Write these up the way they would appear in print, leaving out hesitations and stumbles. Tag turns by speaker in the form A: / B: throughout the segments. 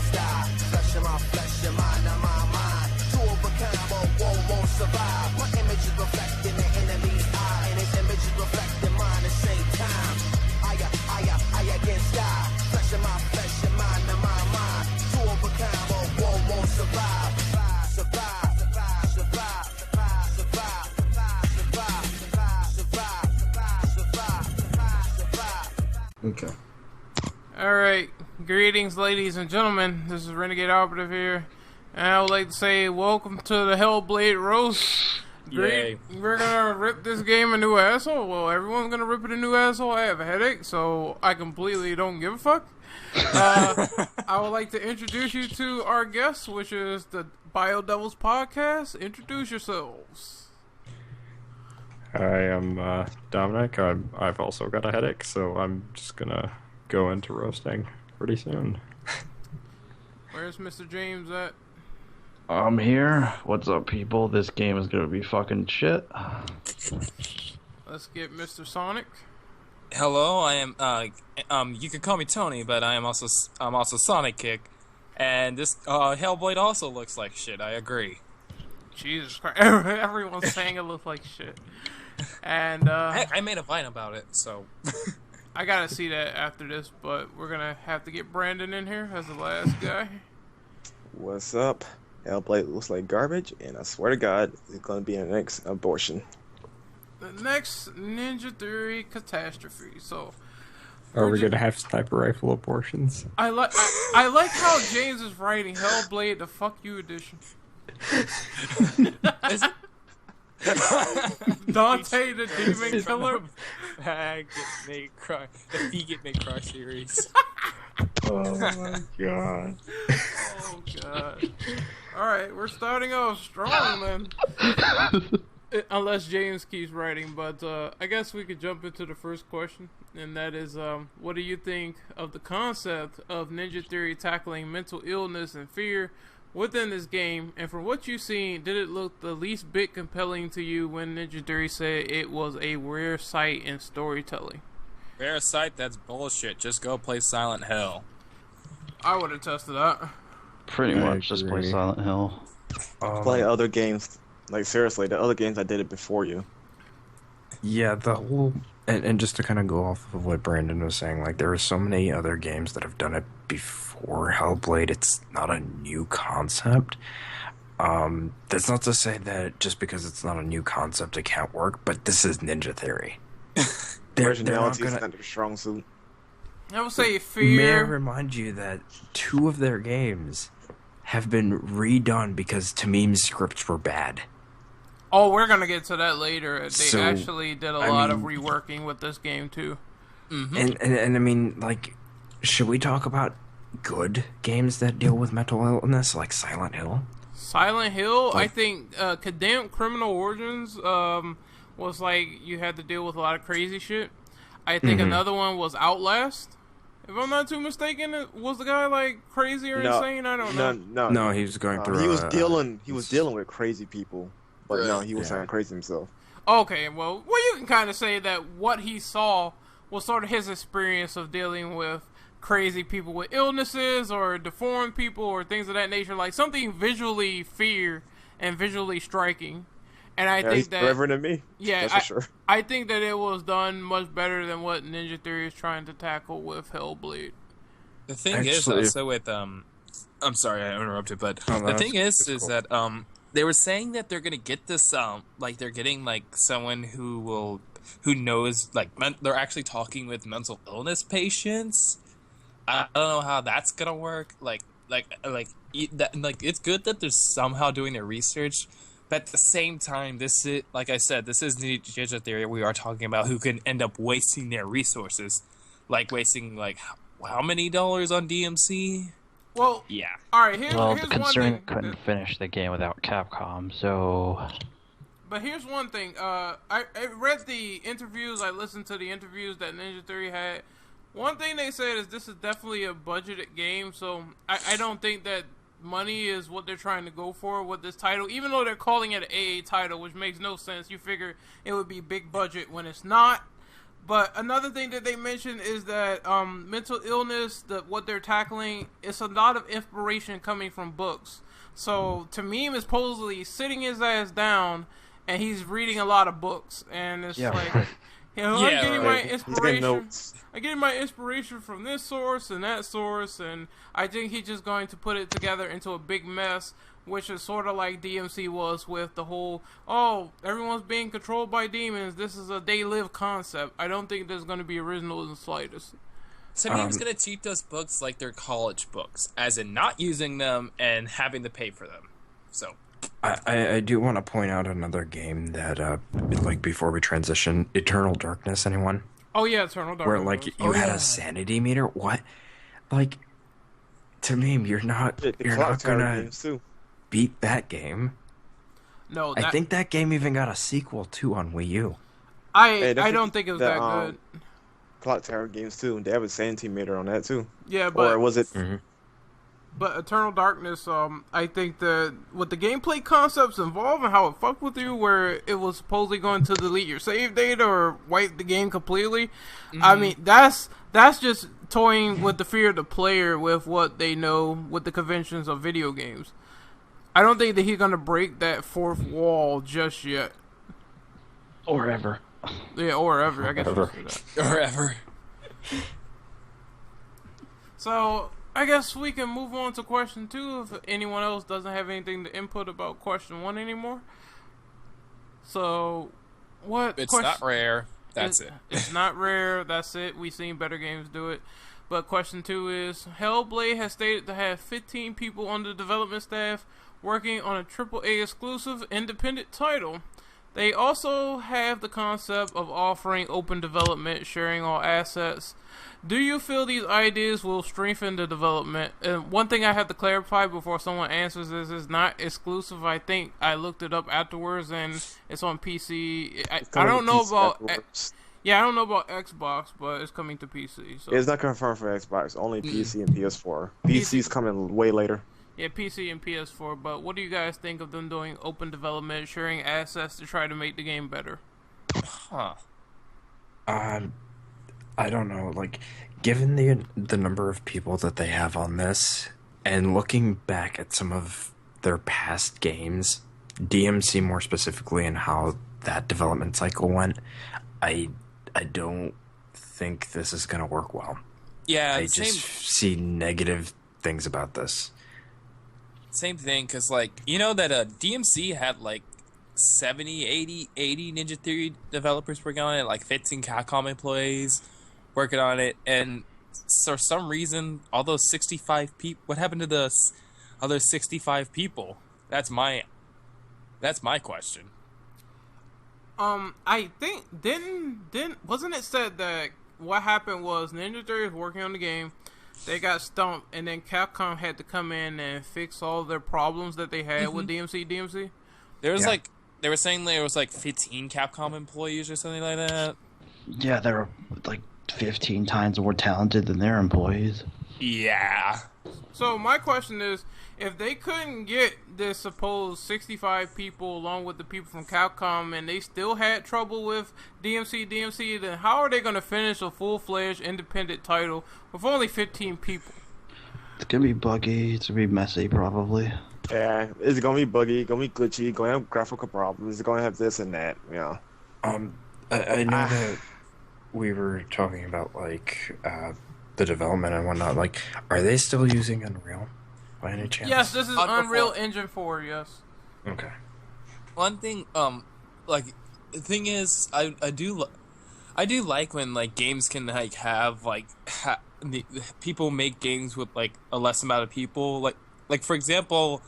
A: against I. Flesh in my flesh, your mind on my mind. Two of a kind, but one won't survive. My image is reflecting the enemy's eye, and his image is reflecting mine at the same time. I against I. Flesh in my flesh, your mind on my mind. Two of a kind, but one won't survive. Survive, survive, survive, survive, survive, survive, survive, survive, survive, survive.
B: Okay.
C: Alright, greetings ladies and gentlemen, this is Renegade Operative here, and I would like to say welcome to the Hellblade roast.
D: Yay.
C: We're gonna rip this game a new asshole. Well, everyone's gonna rip it a new asshole. I have a headache, so I completely don't give a fuck. I would like to introduce you to our guest, which is the Bio Devils podcast. Introduce yourselves.
D: Hi, I'm Dominic. I've also got a headache, so I'm just gonna go into roasting pretty soon.
C: Where's Mr. James at?
B: I'm here. What's up, people? This game is gonna be fucking shit.
C: Let's get Mr. Sonic.
E: Hello, I am. You can call me Tony, but I'm also Sonic Kick, and this Hellblade also looks like shit. I agree.
C: Jesus Christ! Everyone's saying it looks like shit, and
E: I made a Vine about it, so
C: I gotta see that after this. But we're gonna have to get Brandon in here as the last guy.
F: What's up? Hellblade looks like garbage, and I swear to God, it's gonna be an next abortion.
C: The next Ninja Theory catastrophe. So,
D: Are we gonna have sniper rifle abortions?
C: I like how James is writing Hellblade the fuck you edition. Dante the Demon Killer.
E: Get made cry. The Vegan Made Cry series.
D: Oh my god.
C: Oh god. Alright, we're starting off strong then. Unless James keeps writing, but I guess we could jump into the first question, and that is, what do you think of the concept of Ninja Theory tackling mental illness and fear within this game? And from what you've seen, did it look the least bit compelling to you when Ninja Theory said it was a rare sight in storytelling?
E: Rare sight? That's bullshit. Just go play Silent Hill.
C: I would have tested that.
B: Pretty much just play Silent Hill.
F: Play other games. Like, seriously, the other games I did it before you.
G: Yeah, the whole... And just to kind of go off of what Brandon was saying, like, there are so many other games that have done it before Hellblade. It's not a new concept. That's not to say that just because it's not a new concept it can't work, but this is Ninja Theory.
F: Originality is not their strong suit.
C: I would say
G: May I
C: fear.
G: remind you that 2 of their games have been redone because Tamim's scripts were bad.
C: Oh, we're gonna get to that later. They actually did a lot of
G: mean,
C: reworking with this game too.
G: Mm-hmm. And I mean, like, should we talk about good games that deal with mental illness, like Silent Hill?
C: Silent Hill, I think Condemned Criminal Origins was like you had to deal with a lot of crazy shit. I think another one was Outlast. If I'm not too mistaken, was the guy like crazy or insane? I don't know.
G: No, he was going through.
F: He was dealing with crazy people, but no, he wasn't crazy himself.
C: Okay, well, you can kind of say that what he saw was sort of his experience of dealing with crazy people with illnesses or deformed people or things of that nature, like something visually fear and visually striking. And I think
F: he's
C: that
F: cleverer than me.
C: Yeah,
F: that's for sure.
C: I think that it was done much better than what Ninja Theory is trying to tackle with Hellblade.
E: The thing is also with I'm sorry I interrupted, but the thing is cool. That they were saying that they're gonna get this like they're getting like someone who knows, like they're actually talking with mental illness patients. I don't know how that's gonna work. Like it's good that they're somehow doing their research. But at the same time, this is, like I said, this is Ninja Theory. We are talking about who can end up wasting their resources. Like, wasting, like, how many dollars on DMC?
C: Well,
E: yeah.
C: Alright, here's one
H: considering
C: thing.
H: Couldn't finish the game without Capcom, so...
C: But here's one thing. I read the interviews, I listened to the interviews that Ninja Theory had. One thing they said is this is definitely a budgeted game, so I don't think that money is what they're trying to go for with this title, even though they're calling it an AA title, which makes no sense. You figure it would be big budget when it's not. But another thing that they mentioned is that mental illness, what they're tackling, it's a lot of inspiration coming from books. So Tamim is supposedly sitting his ass down, and he's reading a lot of books, and it's like, I'm getting my inspiration. I'm getting my inspiration from this source and that source, and I think he's just going to put it together into a big mess, which is sort of like DMC was with the whole, everyone's being controlled by demons. This is a they live concept. I don't think there's going to be original in the slightest.
E: Tamim's going to treat those books like they're college books, as in not using them and having to pay for them. So,
G: I do want to point out another game that, like, before we transition, Eternal Darkness, anyone?
C: Oh, yeah, Eternal Darkness.
G: Where, like, you had a sanity meter? What? Like, Tamim, you're not gonna beat that game.
C: No,
G: I think that game even got a sequel, too, on Wii U.
C: I don't think it was that good.
F: Clock Tower games too. They have a sanity meter on that too.
C: Yeah, but
F: or was it?
G: Mm-hmm.
C: But Eternal Darkness, I think that with the gameplay concepts involved and how it fucked with you, where it was supposedly going to delete your save data or wipe the game completely. Mm-hmm. I mean, that's just toying with the fear of the player with what they know with the conventions of video games. I don't think that he's gonna break that fourth wall just yet.
B: Or ever.
C: Yeah, or ever. I guess you could say that.
E: Or ever.
C: So, I guess we can move on to question 2 if anyone else doesn't have anything to input about question 1 anymore. So, what?
E: It's not rare. That's it.
C: It's not rare. That's it. We've seen better games do it. But question 2 is, Hellblade has stated to have 15 people on the development staff working on a AAA exclusive independent title. They also have the concept of offering open development, sharing all assets. Do you feel these ideas will strengthen the development? And one thing I have to clarify before someone answers this is not exclusive. I think I looked it up afterwards, and it's on PC. I don't know about. I don't know about Xbox, but it's coming to PC. So.
F: It's not confirmed for Xbox. Only PC and PS4. PC's coming way later.
C: Yeah, PC and PS4, but what do you guys think of them doing open development, sharing assets to try to make the game better?
E: Huh.
G: I don't know. Like, given the number of people that they have on this, and looking back at some of their past games, DMC more specifically, and how that development cycle went, I don't think this is going to work well.
E: Yeah,
G: I just see negative things about this.
E: Same thing, because, like, you know that DMC had, like, 70, 80 Ninja Theory developers working on it, like 15 Capcom employees working on it, and for some reason, all those 65 people, what happened to the other 65 people? That's my question.
C: I think, wasn't it said that what happened was Ninja Theory was working on the game, they got stumped, and then Capcom had to come in and fix all their problems that they had with DMC.
E: There was they were saying there was like 15 Capcom employees or something like that.
B: Yeah, they were like 15 times more talented than their employees.
E: Yeah.
C: So my question is, if they couldn't get this supposed 65 people along with the people from Capcom and they still had trouble with DMC, then how are they going to finish a full-fledged independent title with only 15 people?
B: It's going to be buggy. It's going to be messy, probably.
F: Yeah, it's going to be buggy, going to be glitchy, going to have graphical problems, it's going to have this and that, yeah.
G: I know that we were talking about, like, the development and whatnot. Like, are they still using Unreal by any chance?
C: Yes, this is Unreal Engine 4, yes.
G: Okay.
E: One thing, like, the thing is, I do like when, like, games can, like, have, like, the people make games with, like, a less amount of people. Like for example,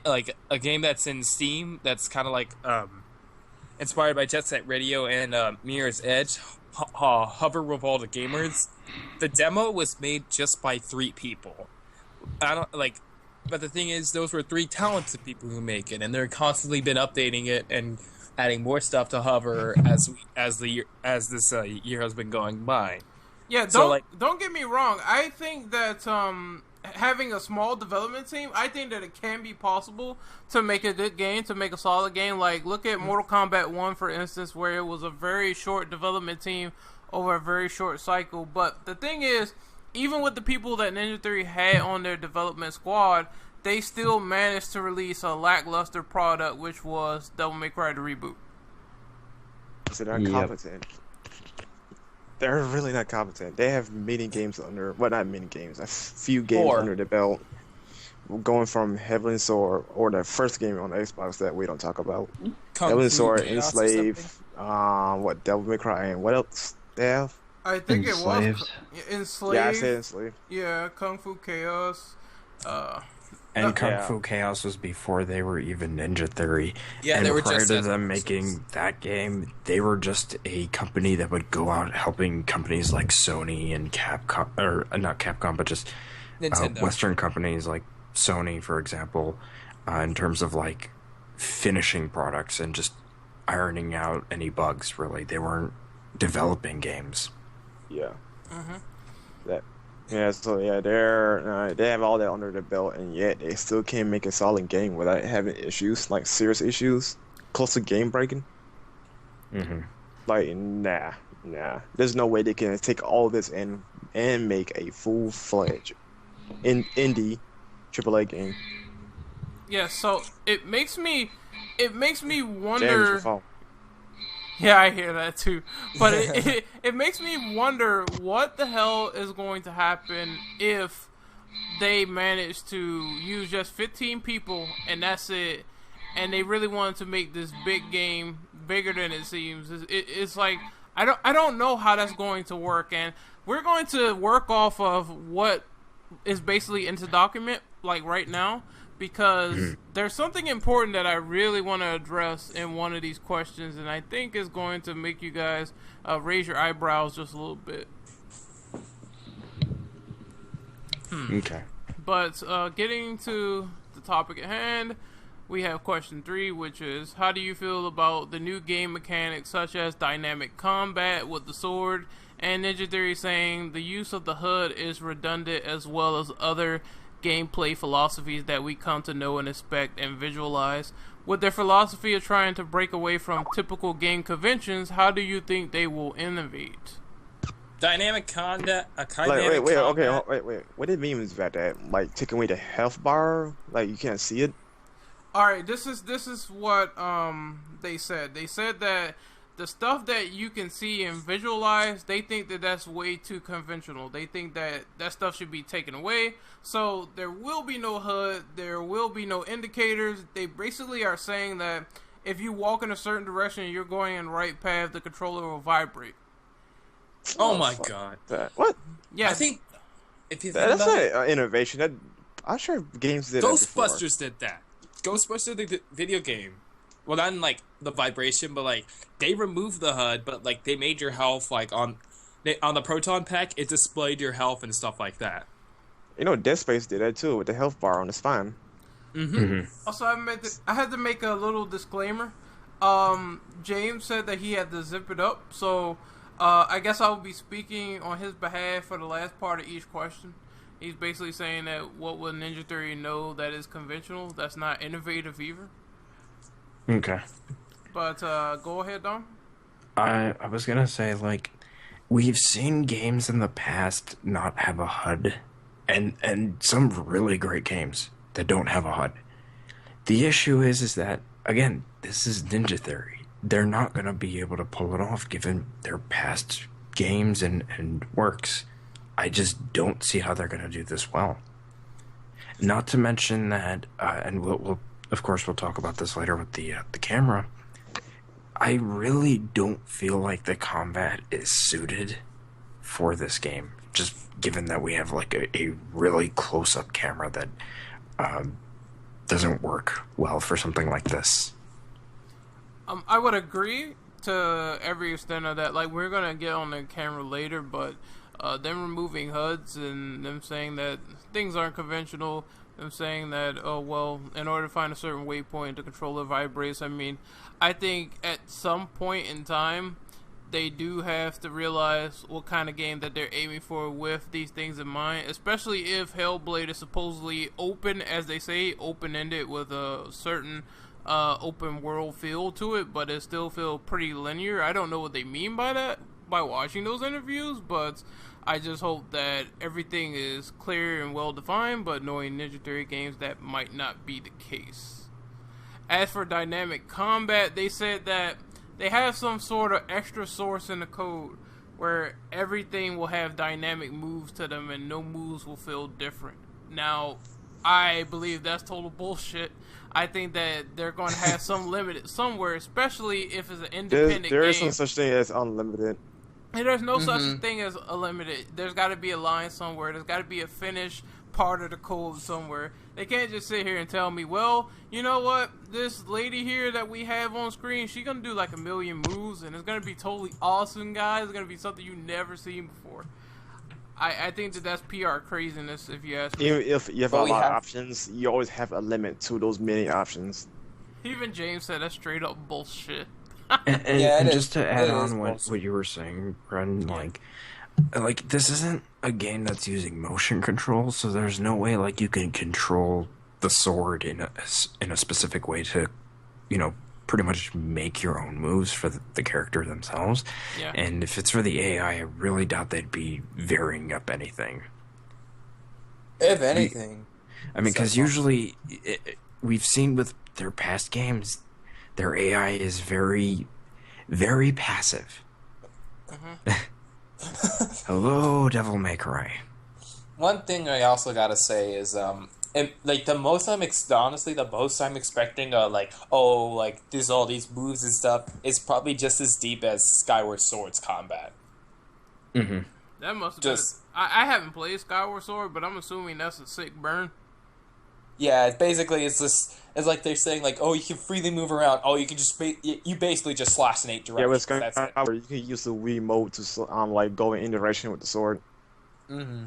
E: like, a game that's in Steam that's kind of, like, inspired by Jet Set Radio and Mirror's Edge, Hover with All the Gamers. The demo was made just by 3 people. But the thing is, those were 3 talented people who make it, and they're constantly been updating it and adding more stuff to Hover as this year has been going by.
C: Yeah, don't get me wrong. I think that having a small development team, I think that it can be possible to make a good game, to make a solid game. Like, look at Mortal Kombat 1, for instance, where it was a very short development team over a very short cycle. But the thing is, even with the people that Ninja Theory had on their development squad, they still managed to release a lackluster product, which was Devil May Cry the reboot.
F: So they're incompetent. They're really not competent. They have many games under, well, not many games, a few games under the belt. Going from Heavenly Sword, or the first game on the Xbox that we don't talk about. Heavenly Sword, Enslave, Devil May Cry, and what else they have?
C: I think
B: Enslaved.
C: it was Enslaved.
F: Yeah, I said Enslave.
C: Yeah, Kung Fu Chaos.
G: And Kung Fu Chaos was before they were even Ninja Theory.
E: Yeah,
G: and
E: they were
G: prior
E: just
G: to them making that game, they were just a company that would go out helping companies like Sony and Capcom, or not Capcom, but just Western companies like Sony, for example, in terms of like finishing products and just ironing out any bugs. Really, they weren't developing games.
F: Yeah. They have all that under their belt, and yet they still can't make a solid game without having issues, like serious issues, close to game breaking. Like, nah. There's no way they can take all this and make a full-fledged indie AAA game.
C: Yeah, so it makes me wonder.
F: James, your fault.
C: Yeah, I hear that too. But it makes me wonder what the hell is going to happen if they manage to use just 15 people and that's it, and they really wanted to make this big game bigger than it seems. It's like I don't know how that's going to work, and we're going to work off of what is basically into document like right now, because there's something important that I really want to address in one of these questions, and I think is going to make you guys raise your eyebrows just a little bit.
G: Okay.
C: But getting to the topic at hand, we have question 3, which is, how do you feel about the new game mechanics such as dynamic combat with the sword, and Ninja Theory saying the use of the HUD is redundant, as well as other gameplay philosophies that we come to know and expect and visualize. With their philosophy of trying to break away from typical game conventions, how do you think they will innovate?
E: Dynamic combat.
F: Wait. What do it mean is that like taking away the health bar? Like you can't see it?
C: Alright, this is what they said. They said that the stuff that you can see and visualize, they think that that's way too conventional. They think that stuff should be taken away. So there will be no HUD. There will be no indicators. They basically are saying that if you walk in a certain direction and you're going in the right path, the controller will vibrate.
E: Oh my god.
F: What?
C: Yeah.
E: I think if you
F: that's not innovation. I'm sure games did
E: Ghostbusters did that. Ghostbusters did the video game. Well, not in, like, the vibration, but, like, they removed the HUD, but, like, they made your health, like, on the Proton Pack, it displayed your health and stuff like that.
F: You know, Dead Space did that, too, with the health bar on the spine.
C: Also, I had to make a little disclaimer. James said that he had to zip it up, so I guess I will be speaking on his behalf for the last part of each question. He's basically saying that what will Ninja Theory know that is conventional, that's not innovative either.
G: Okay.
C: But go ahead, Dom.
G: I was gonna say, like, we've seen games in the past not have a HUD, and some really great games that don't have a HUD. The issue is that, again, this is Ninja Theory. They're not gonna be able to pull it off given their past games and works. I just don't see how they're gonna do this well. Not to mention that, and we'll of course, we'll talk about this later with the camera. I really don't feel like the combat is suited for this game, just given that we have like a really close-up camera that doesn't work well for something like this.
C: I would agree to every extent of that. Like, we're gonna get on the camera later, but them removing HUDs and them saying that things aren't conventional. Them saying that, oh, well, in order to find a certain waypoint, the controller vibrates. I mean, I think at some point in time, they do have to realize what kind of game that they're aiming for with these things in mind, especially if Hellblade is supposedly open, as they say, open-ended with a certain open world feel to it, but it still feels pretty linear. I don't know what they mean by that, by watching those interviews, but I just hope that everything is clear and well defined, but knowing Ninja Theory games, that might not be the case. As for dynamic combat, they said that they have some sort of extra source in the code where everything will have dynamic moves to them and no moves will feel different. Now, I believe that's total bullshit. I think that they're going to have some limit somewhere, especially if it's an independent game.
F: There is no such thing as unlimited.
C: And there's no such thing as unlimited. There's got to be a line somewhere. There's got to be a finished part of the code somewhere. They can't just sit here and tell me, well, you know what? This lady here that we have on screen, she's going to do like 1 million moves, and it's going to be totally awesome, guys. It's going to be something you've never seen before. I think that's PR craziness, if you ask me.
F: Even if you have a lot of options, you always have a limit to those many options.
C: Even James said that's straight up bullshit.
G: and just to add on what you were saying, Bren, like this isn't a game that's using motion control, so there's no way like you can control the sword in a specific way to, pretty much make your own moves for the character themselves.
C: Yeah.
G: And if it's for the AI, I really doubt they'd be varying up anything.
E: If anything.
G: Because usually we've seen with their past games, their AI is very, very passive. Hello, Devil May Cry.
E: One thing I also gotta say is, the most I'm expecting, there's all these moves and stuff, is probably just as deep as Skyward Sword's combat.
G: Mm-hmm.
C: That must have been. I haven't played Skyward Sword, but I'm assuming that's a sick burn.
E: Yeah, it's like they're saying, like, oh, you can freely move around. Oh, you can just you basically just slash in 8 directions.
F: Yeah, with Skyward, you can use the Wii mode to go in direction with the sword.
E: Mm-hmm.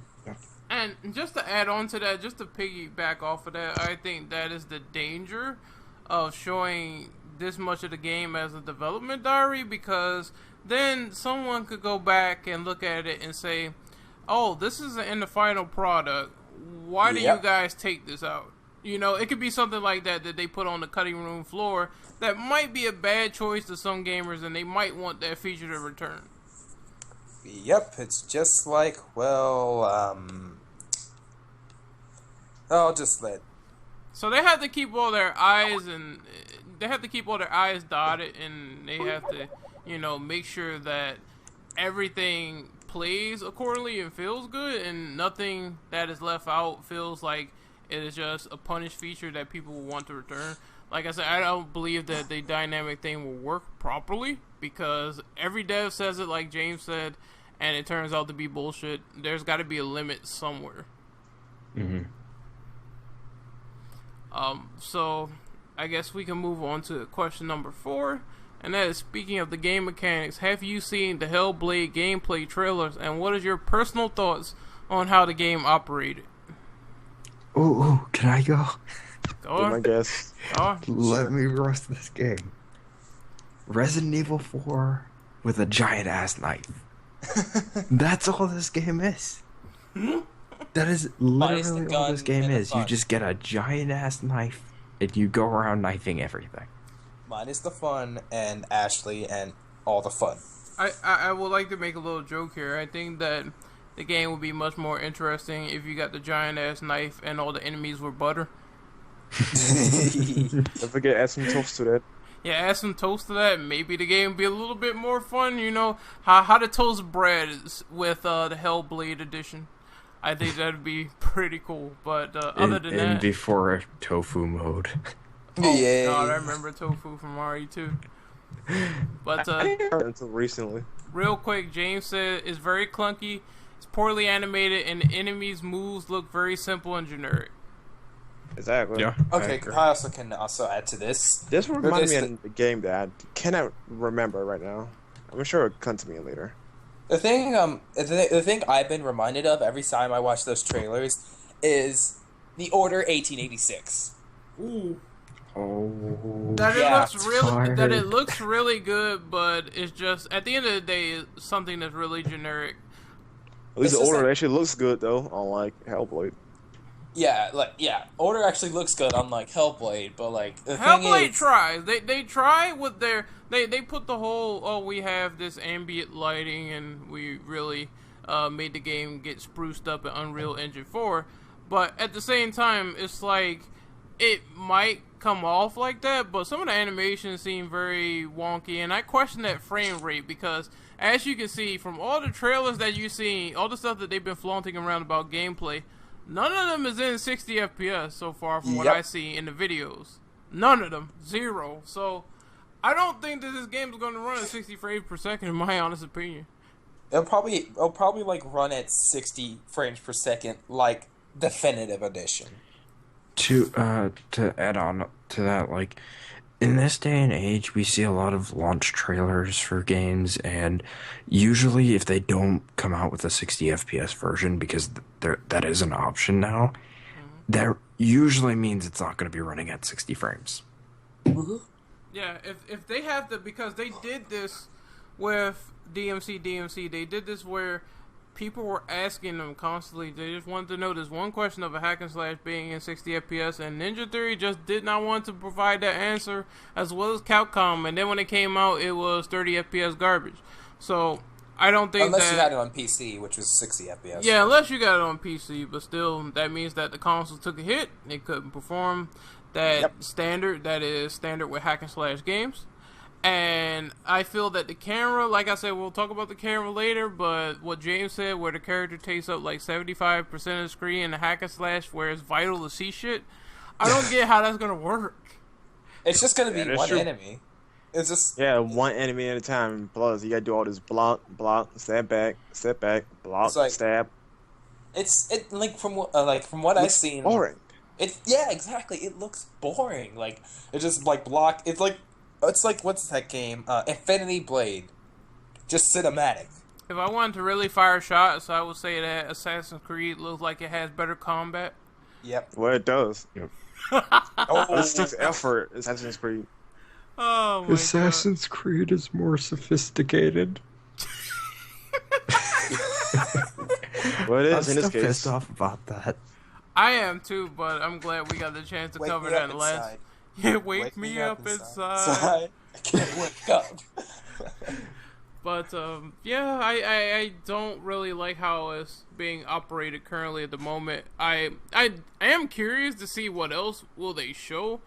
C: And just to add on to that, just to piggyback off of that, I think that is the danger of showing this much of the game as a development diary, because then someone could go back and look at it and say, oh, this isn't in the final product. Why do you guys take this out? It could be something like that they put on the cutting room floor that might be a bad choice to some gamers, and they might want that feature to return.
E: Yep, it's just like, I'll just let.
C: So they have to keep all their I's dotted, and they have to, make sure that everything plays accordingly and feels good, and nothing that is left out feels like it is just a punished feature that people will want to return. Like I said, I don't believe that the dynamic thing will work properly, because every dev says it, like James said, and it turns out to be bullshit. There's got to be a limit somewhere.
G: Mm-hmm.
C: So I guess we can move on to question number 4, and that is, speaking of the game mechanics, have you seen the Hellblade gameplay trailers, and what is your personal thoughts on how the game operated?
G: Ooh, can I go?
C: Go on.
F: I guess.
C: Go on.
G: Let me roast this game. Resident Evil 4 with a giant ass knife. That's all this game is. That is literally all this game is. You just get a giant ass knife and you go around knifing everything.
E: Minus the fun and Ashley and all the fun.
C: I would like to make a little joke here. I think that the game would be much more interesting if you got the giant ass knife and all the enemies were butter.
F: Don't forget, add some toast to that.
C: Yeah, add some toast to that. Maybe the game would be a little bit more fun. How to toast bread with the Hellblade edition. I think that'd be pretty cool. But other than that,
G: and before tofu mode.
E: Yeah.
C: God, I remember tofu from RE2. But
F: until recently.
C: Real quick, James said it's very clunky, it's poorly animated, and the enemies' moves look very simple and generic.
F: Exactly.
G: Yeah.
E: Okay, I also can add to this.
F: This reminds me of the game that I cannot remember right now. I'm sure it'll come to me later.
E: The thing I've been reminded of every time I watch those trailers is The Order 1886.
C: Ooh.
G: Oh.
C: That it looks really good, but it's just, at the end of the day, it's something that's really generic.
F: At least The Order actually looks good though, unlike Hellblade.
E: Order actually looks good, unlike Hellblade, but like the
C: Hellblade
E: thing is,
C: tries. They try with their they put the whole we have this ambient lighting and we really made the game get spruced up in Unreal Engine 4, but at the same time it's like it might come off like that, but some of the animations seem very wonky, and I question that frame rate because as you can see from all the trailers that you see, all the stuff that they've been flaunting around about gameplay, none of them is in 60 FPS so far from what I see in the videos. None of them. 0. So, I don't think that this game is going to run at 60 frames per second, in my honest opinion.
E: it'll probably like run at 60 frames per second, like Definitive Edition.
G: To add on to that, like, in this day and age, we see a lot of launch trailers for games, and usually if they don't come out with a 60 FPS version, because that is an option now, that usually means it's not going to be running at 60 frames.
C: Yeah, if they have to, because they did this with DMC, they did this where people were asking them constantly. They just wanted to know this one question of a hack and slash being in 60 FPS, and Ninja Theory just did not want to provide that answer, as well as Capcom. And then when it came out, it was 30 FPS garbage. So I don't think
E: unless you had it on PC, which was 60 FPS.
C: Yeah, unless you got it on PC, but still, that means that the console took a hit. It couldn't perform that standard that is standard with hack and slash games. And I feel that the camera, like I said, we'll talk about the camera later, but what James said, where the character takes up like 75% of the screen in the hack and slash, where it's vital to see shit, I don't get how that's going to work.
E: It's just going to be one enemy. It's just...
F: Yeah, one enemy at a time. Plus, you got to do all this block, step back, block,
E: like,
F: stab.
E: From what I've seen...
F: boring.
E: Exactly. It looks boring. Like, it's just like block... It's like, what's that game? Infinity Blade. Just cinematic.
C: If I wanted to really fire shots, I would say that Assassin's Creed looks like it has better combat.
E: Yep.
F: Well, it does. Yep. This takes effort, Assassin's Creed.
C: Oh my
G: Assassin's Creed is more sophisticated.
F: Well, it
G: I'm
F: is in this
G: still
F: case.
G: pissed off about that.
C: I am too, but I'm glad we got the chance to
E: Wake
C: cover
E: me
C: that
E: up
C: in the last...
E: inside.
C: Yeah, wake me up inside.
E: I can't wake up.
C: But, I don't really like how it's being operated currently at the moment. I am curious to see what else will they show,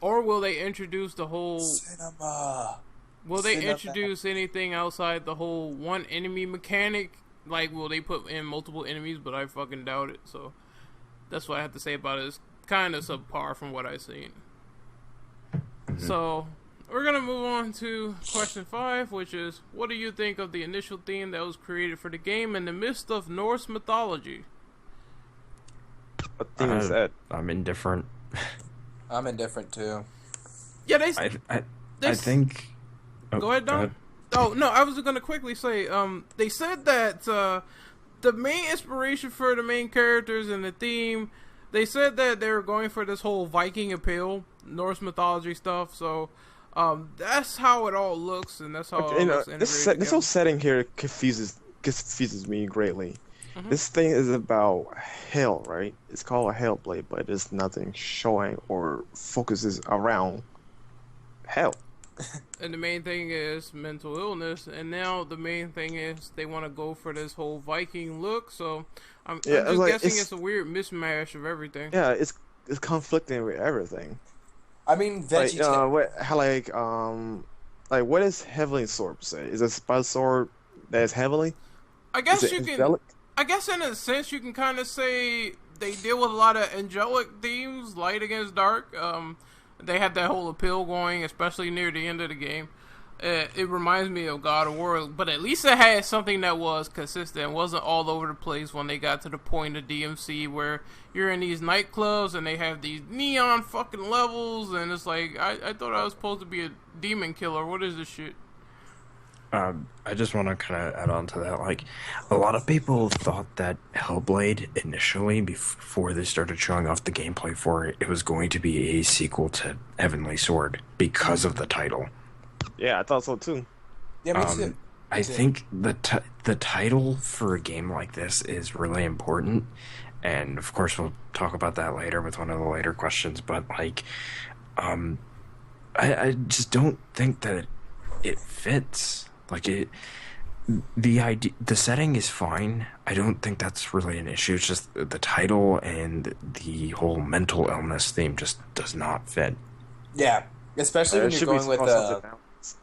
C: or will they introduce the whole...
E: Cinema.
C: Will they introduce anything outside the whole one enemy mechanic? Like, will they put in multiple enemies? But I fucking doubt it, so that's what I have to say about it. It's kind of subpar from what I've seen. So, we're going to move on to question 5, which is, what do you think of the initial theme that was created for the game in the midst of Norse mythology?
F: What theme is that?
G: I'm indifferent.
E: I'm indifferent too.
C: Yeah,
G: I think... Oh,
C: go ahead, Don.
G: go ahead.
C: Oh, no, I was going to quickly say, they said that the main inspiration for the main characters and the theme, they said that they were going for this whole Viking appeal, Norse mythology stuff, so that's how it all looks, and that's how it looks integrated.
F: This whole setting here confuses me greatly. Mm-hmm. This thing is about hell, right? It's called a Hellblade, but there's nothing showing or focuses around hell.
C: And the main thing is mental illness, and now the main thing is they want to go for this whole Viking look, so I'm just guessing it's a weird mismatch of everything.
F: Yeah, it's conflicting with everything.
E: I mean,
F: what is Heavenly Sword per se? Is it a spell sword that is heavenly?
C: I guess you can. I guess in a sense you can kind of say they deal with a lot of angelic themes, light against dark. They had that whole appeal going, especially near the end of the game. It reminds me of God of War, but at least it had something that was consistent. It wasn't all over the place when they got to the point of DMC where you're in these nightclubs and they have these neon fucking levels, and it's like, I thought I was supposed to be a demon killer. What is this shit?
G: I just want to kind of add on to that. Like, a lot of people thought that Hellblade initially, before they started showing off the gameplay for it, it was going to be a sequel to Heavenly Sword because of the title.
F: Yeah, I thought so too.
E: Yeah, me too.
G: I think the title for a game like this is really important, and of course we'll talk about that later with one of the later questions. But like, I just don't think that it fits. Like the setting is fine. I don't think that's really an issue. It's just the title and the whole mental illness theme just does not fit.
I: Yeah, especially when you're going with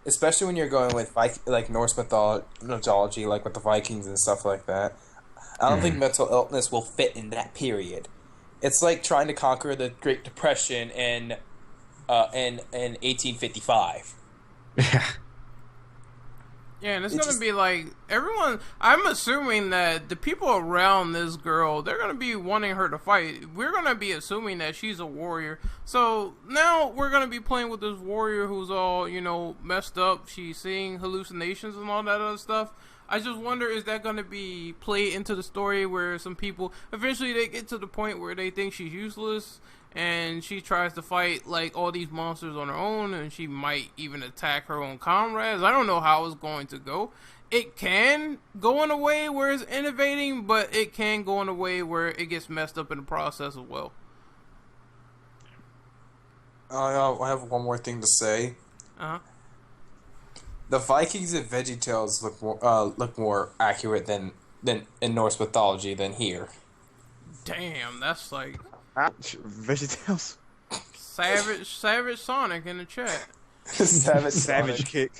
I: especially when you're going with like Norse mythology, like with the Vikings and stuff like that. I don't think mental illness will fit in that period. It's like trying to conquer the Great Depression in 1855.
G: Yeah.
C: Yeah, and it's going to be like, everyone, I'm assuming that the people around this girl, they're going to be wanting her to fight. We're going to be assuming that she's a warrior. So now we're going to be playing with this warrior who's all, messed up. She's seeing hallucinations and all that other stuff. I just wonder, is that going to be played into the story where some people, eventually they get to the point where they think she's useless and she tries to fight like all these monsters on her own, and she might even attack her own comrades. I don't know how it's going to go. It can go in a way where it's innovating, but it can go in a way where it gets messed up in the process as well.
I: I have one more thing to say. The Vikings and VeggieTales look more accurate than in Norse mythology than here.
C: Damn, that's like
F: VeggieTales.
C: Savage Sonic in the chat.
F: Savage Kick.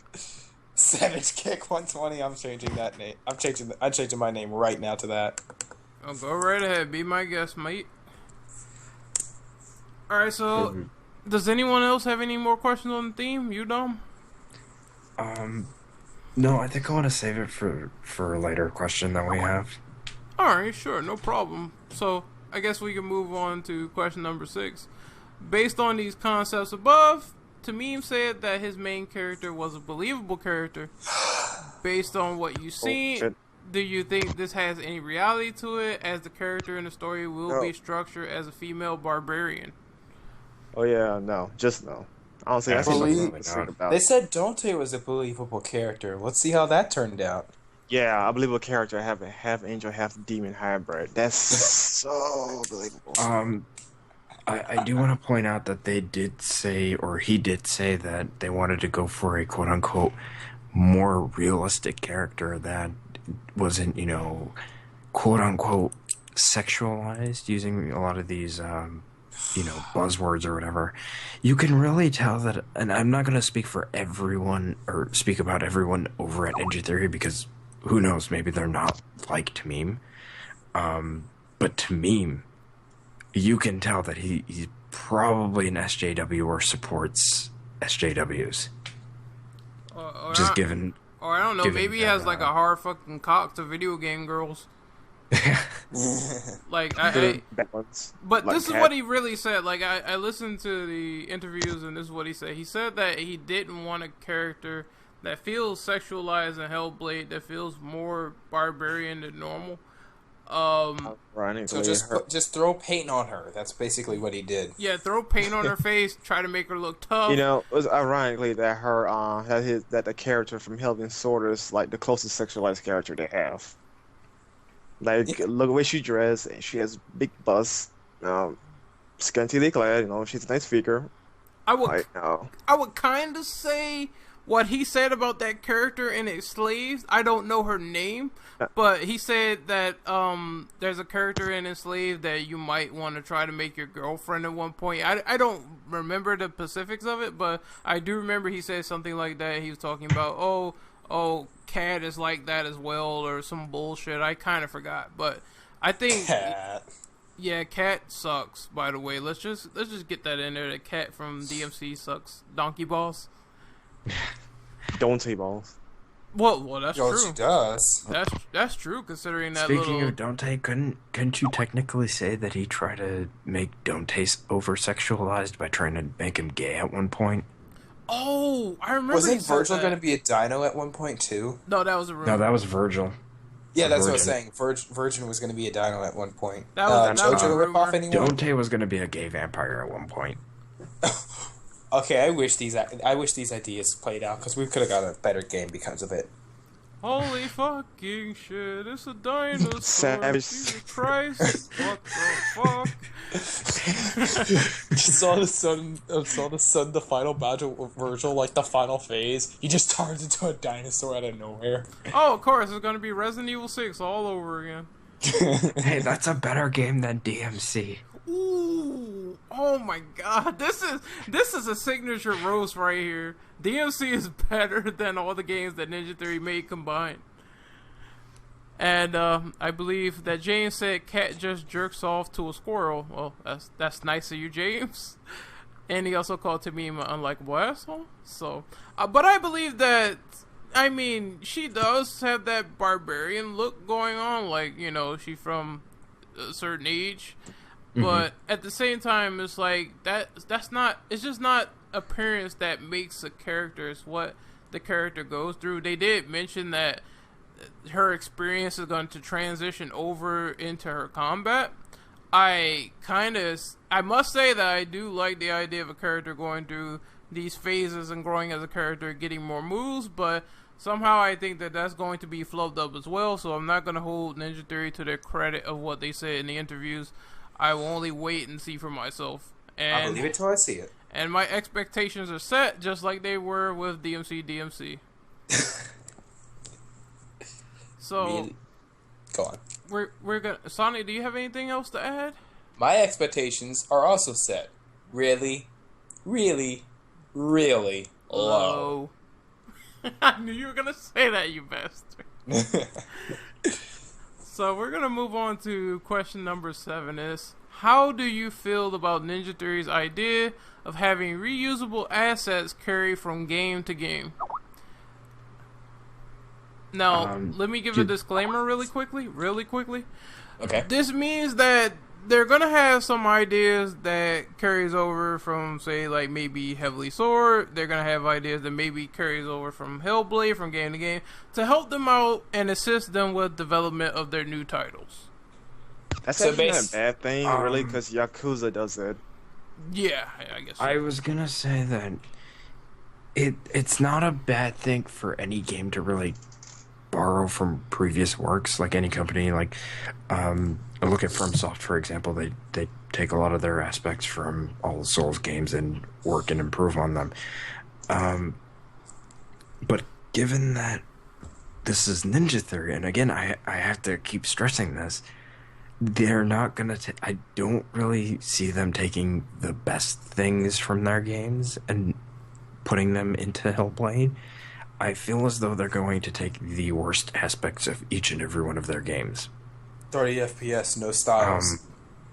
I: Savage Kick 120. I'm changing that name. I'm changing my name right now to that.
C: Oh, go right ahead. Be my guest, mate. All right. So, does anyone else have any more questions on the theme? You, Dom?
G: No. I think I want to save it for a later question that we have.
C: All right. Sure. No problem. So, I guess we can move on to question number 6. Based on these concepts above, Tamim said that his main character was a believable character. Based on what you've seen, do you think this has any reality to it, as the character in the story will be structured as a female barbarian?
F: Oh yeah, no. Just no. I don't think that's
I: what about. They said Dante was a believable character. Let's see how that turned out.
F: Yeah, I believe a character have a half angel, half demon hybrid. That's so believable.
G: I do want to point out that they did say, or he did say, that they wanted to go for a quote-unquote more realistic character that wasn't, quote-unquote sexualized, using a lot of these, buzzwords or whatever. You can really tell that, and I'm not going to speak for everyone, or speak about everyone over at Ninja Theory, because who knows, maybe they're not like Tamim. But Tamim, you can tell that he's probably an SJW or supports SJWs. Just given...
C: Or I don't know, maybe he has like a hard fucking cock to video game girls. Like, but this is what he really said. Like, I listened to the interviews, and this is what he said. He said that he didn't want a character that feels sexualized in Hellblade, that feels more barbarian than normal.
I: So just throw paint on her. That's basically what he did.
C: Yeah, throw paint on her face, try to make her look tough.
F: It was ironically that her that the character from Hellblade Sword is like the closest sexualized character they have. Like, look at the way she dressed, and she has big bust, scantily clad. She's a nice figure.
C: I would kind of say what he said about that character in Enslaved. I don't know her name, but he said that there's a character in Enslaved that you might want to try to make your girlfriend at one point. I don't remember the specifics of it, but I do remember he said something like that. He was talking about, oh, Cat is like that as well, or some bullshit. I kind of forgot, but I think Cat. Yeah, Cat sucks. By the way, let's just get that in there. The Cat from DMC sucks. Donkey Balls.
F: Dante balls.
C: Well, that's true.
I: She does.
C: That's true, considering that.
G: Speaking of Dante, couldn't you technically say that he tried to make Dante over-sexualized by trying to make him gay at one point?
C: Oh, I remember.
I: Wasn't Virgil going to be a dino at one point too?
C: No, that was a rumor.
G: No, that was Virgil.
I: Yeah, that's what I was saying. Virgin was going to be a dino at one point.
C: That was
I: Jojo rip-off anyone?
G: Dante was going to be a gay vampire at one point.
I: Okay, I wish these ideas played out, because we could have got a better game because of it.
C: Holy fucking shit! It's a dinosaur.
F: Savage.
C: Jesus Christ! What the fuck?
I: Just all of a sudden, the final battle with Virgil, like the final phase, he just turns into a dinosaur out of nowhere.
C: Oh, of course, it's gonna be Resident Evil 6 all over again.
G: Hey, that's a better game than DMC.
C: Ooh! Oh my god, this is a signature roast right here. DMC is better than all the games that Ninja Theory made combined. And I believe that James said cat just jerks off to a squirrel. Well, that's nice of you, James. And he also called Tamima unlikable asshole. So, but I believe that, I mean, she does have that barbarian look going on. Like, you know, she's from a certain age. But at the same time, it's like, that's not, it's just not appearance that makes a character. It's what the character goes through. They did mention that her experience is going to transition over into her combat. I must say that I do like the idea of a character going through these phases and growing as a character, getting more moves, but somehow I think that that's going to be flubbed up as well, so I'm not going to hold Ninja Theory to their credit of what they said in the interviews. I will only wait and see for myself. And
I: I'll believe it till I see it.
C: And my expectations are set just like they were with DMC. So,
I: really? Go on.
C: We're gonna. Sonny, do you have anything else to add?
I: My expectations are also set. Really, really, really low.
C: I knew you were gonna say that, you bastard. So we're gonna move on to question number 7. Is how do you feel about Ninja Theory's idea of having reusable assets carry from game to game? Now, let me give a disclaimer really quickly.
I: Okay.
C: This means that they're going to have some ideas that carries over from, say, like maybe Heavily Sword. They're going to have ideas that maybe carries over from Hellblade from game to game to help them out and assist them with development of their new titles.
F: That's actually not a bad thing, really, because Yakuza does it.
C: Yeah, I guess so.
G: I was going to say that it's not a bad thing for any game to really borrow from previous works, like any company. Like look at FromSoft, for example. They take a lot of their aspects from all the Souls games and work and improve on them. But given that this is Ninja Theory, and again, I have to keep stressing this, they're not gonna I don't really see them taking the best things from their games and putting them into Hellblade. I feel as though they're going to take the worst aspects of each and every one of their games.
I: 30 FPS, no styles.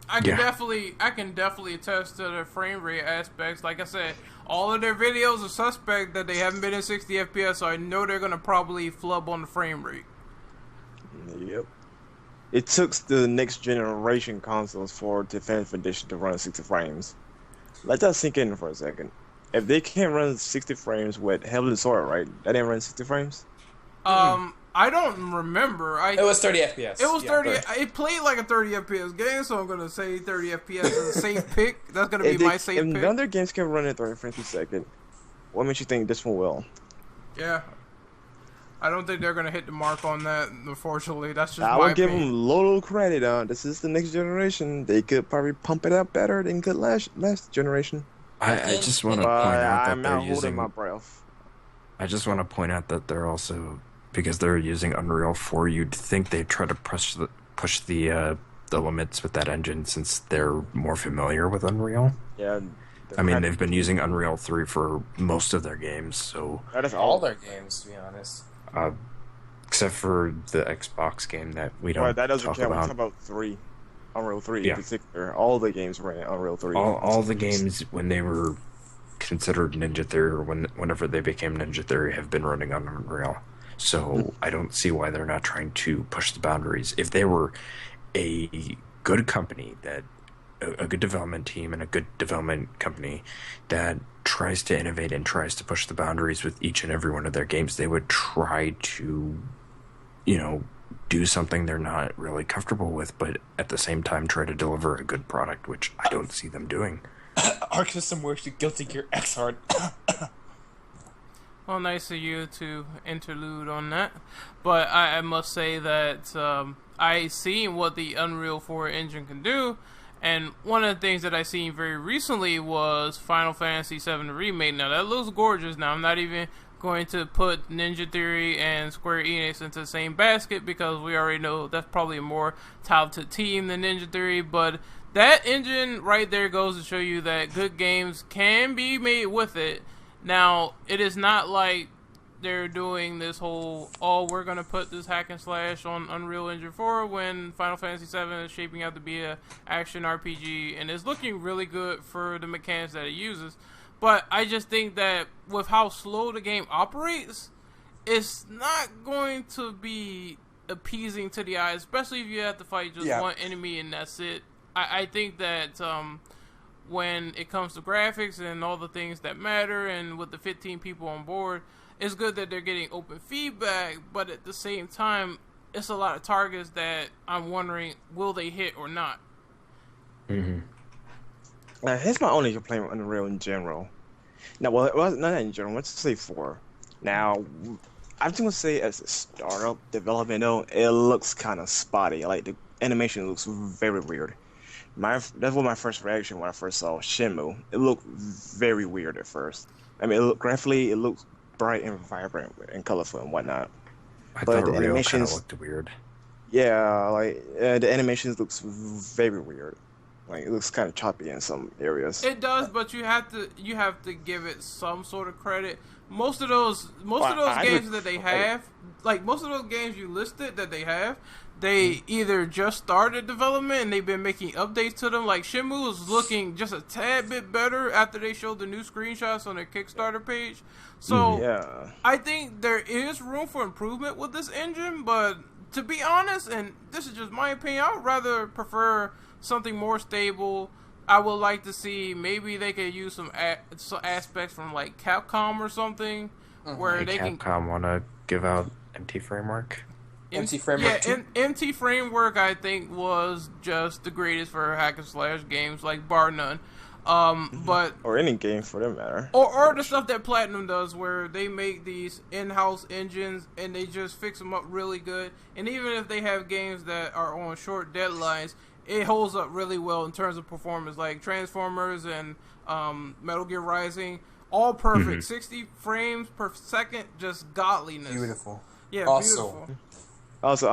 C: I can definitely attest to the frame rate aspects. Like I said, all of their videos are suspect that they haven't been in 60 FPS, so I know they're gonna probably flub on the frame rate.
F: Yep. It took the next generation consoles for Definitive Edition to run 60 frames. Let that sink in for a second. If they can't run 60 frames with Heavily Sword, right? That didn't run 60 frames?
C: I don't remember.
I: It was 30 FPS.
C: It was 30. It played like a 30 FPS game, so I'm going to say 30 FPS is a safe pick. That's going to be my safe pick.
F: If none of their games can run at 30 frames per second, what makes you think this one will?
C: Yeah. I don't think they're going to hit the mark on that, unfortunately. That's just
F: I
C: my
F: would give
C: opinion.
F: them little credit on. This is the next generation. They could probably pump it up better than good last generation.
G: I just want to point out that they're using
F: my breath.
G: I just want to point out that they're also, because they're using Unreal 4, you'd think they'd try to push the limits with that engine since they're more familiar with Unreal.
F: Yeah.
G: I mean, they've been using Unreal 3 for most of their games, so
I: that is all their games, to be honest.
G: Except for the Xbox game that we don't
F: that doesn't
G: talk
F: count.
G: about.
F: We talk about 3. Unreal 3
G: Yeah.
F: in particular. All the games ran Unreal 3.
G: All the games, when they were considered Ninja Theory, or whenever they became Ninja Theory, have been running on Unreal. So I don't see why they're not trying to push the boundaries. If they were a good company, that a good development team and a good development company that tries to innovate and tries to push the boundaries with each and every one of their games, they would try to, do something they're not really comfortable with, but at the same time try to deliver a good product, which I don't see them doing.
I: Arc System works with Guilty Gear Xrd.
C: Well, nice of you to interlude on that. But I must say that I seen what the Unreal 4 engine can do, and one of the things that I seen very recently was Final Fantasy VII Remake. Now, that looks gorgeous. Now, I'm not even going to put Ninja Theory and Square Enix into the same basket because we already know that's probably a more talented team than Ninja Theory, but that engine right there goes to show you that good games can be made with it. Now, it is not like they're doing this whole, we're going to put this hack and slash on Unreal Engine 4 when Final Fantasy VII is shaping out to be a action RPG, and it's looking really good for the mechanics that it uses. But I just think that with how slow the game operates, it's not going to be appeasing to the eye, especially if you have to fight just one enemy and that's it. I think that when it comes to graphics and all the things that matter, and with the 15 people on board, it's good that they're getting open feedback, but at the same time, it's a lot of targets that I'm wondering, will they hit or not?
F: Mm-hmm. Here's my only complaint with Unreal in general. Now, well, not in general, let's say 4. Now, I'm just going to say as a startup development, though, it looks kind of spotty. Like, the animation looks very weird. That was my first reaction when I first saw Shenmue. It looked very weird at first. I mean, graphically, it looked bright and vibrant and colorful and whatnot.
G: But the animations looked weird.
F: Yeah, like the animations looks very weird. Like it looks kind of choppy in some areas.
C: It does, but you have to give it some sort of credit. Most of those games that they have, like most of those games you listed that they have, they either just started development and they've been making updates to them. Like Shenmue is looking just a tad bit better after they showed the new screenshots on their Kickstarter page. So I think there is room for improvement with this engine, but to be honest, and this is just my opinion, I would rather prefer something more stable. I would like to see maybe they could use some aspects from like Capcom or something, where they
G: Capcom want to give out MT Framework.
I: MT Framework.
C: Yeah, MT Framework I think was just the greatest for hack and slash games, like bar none. But
F: or any game for that matter.
C: Or the stuff that Platinum does, where they make these in-house engines and they just fix them up really good. And even if they have games that are on short deadlines, it holds up really well in terms of performance, like Transformers and Metal Gear Rising, all perfect, 60 frames per second, just godliness.
I: Beautiful.
C: Yeah,
I: also,
C: beautiful.
F: Also,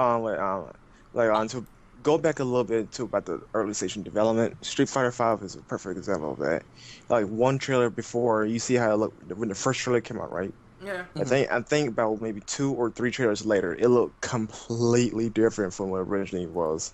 F: to go back a little bit too about the early stage development, Street Fighter V is a perfect example of that. Like one trailer before, you see how it looked when the first trailer came out, right?
C: Yeah.
F: I think about maybe 2 or 3 trailers later, it looked completely different from what it originally was.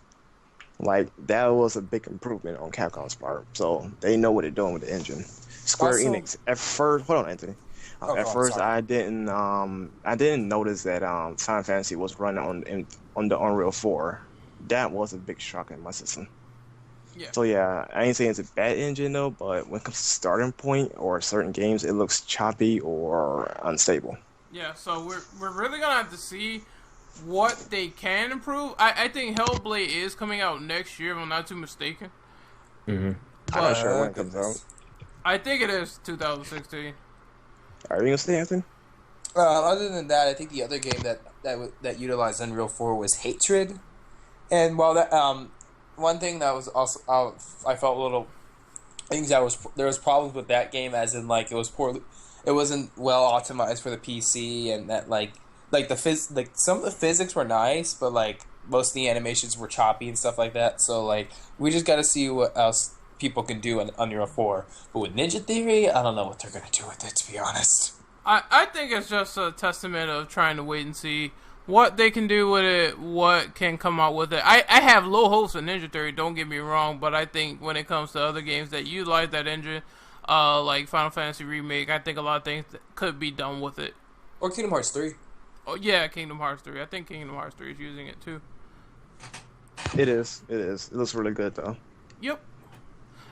F: Like, that was a big improvement on Capcom's part. So, they know what they're doing with the engine. Square Enix, at first... Hold on, Anthony. At first, I didn't notice that Final Fantasy was running on the Unreal 4. That was a big shock in my system.
C: Yeah.
F: So, yeah, I ain't saying it's a bad engine, though, but when it comes to starting point or certain games, it looks choppy or unstable.
C: Yeah, so we're really going to have to see what they can improve. I think Hellblade is coming out next year, if I'm not too mistaken.
F: I'm not sure when it comes out.
C: I think it is 2016.
F: Are you gonna say anything?
I: Other than that, I think the other game that utilized Unreal 4 was Hatred. And while that one thing that was also I felt a little things that there was problems with that game, as in like it wasn't well optimized for the PC, and that like some of the physics were nice, but like most of the animations were choppy and stuff like that. So like we just got to see what else people can do in Unreal 4. But with Ninja Theory, I don't know what they're gonna do with it, to be honest.
C: I think it's just a testament of trying to wait and see what they can do with it, what can come out with it. I have low hopes for Ninja Theory, don't get me wrong, but I think when it comes to other games that utilize that engine, like Final Fantasy Remake, I think a lot of things could be done with it.
I: Or Kingdom Hearts 3.
C: Oh yeah, Kingdom Hearts 3. I think Kingdom Hearts 3 is using it too.
F: It is. It looks really good though.
C: Yep.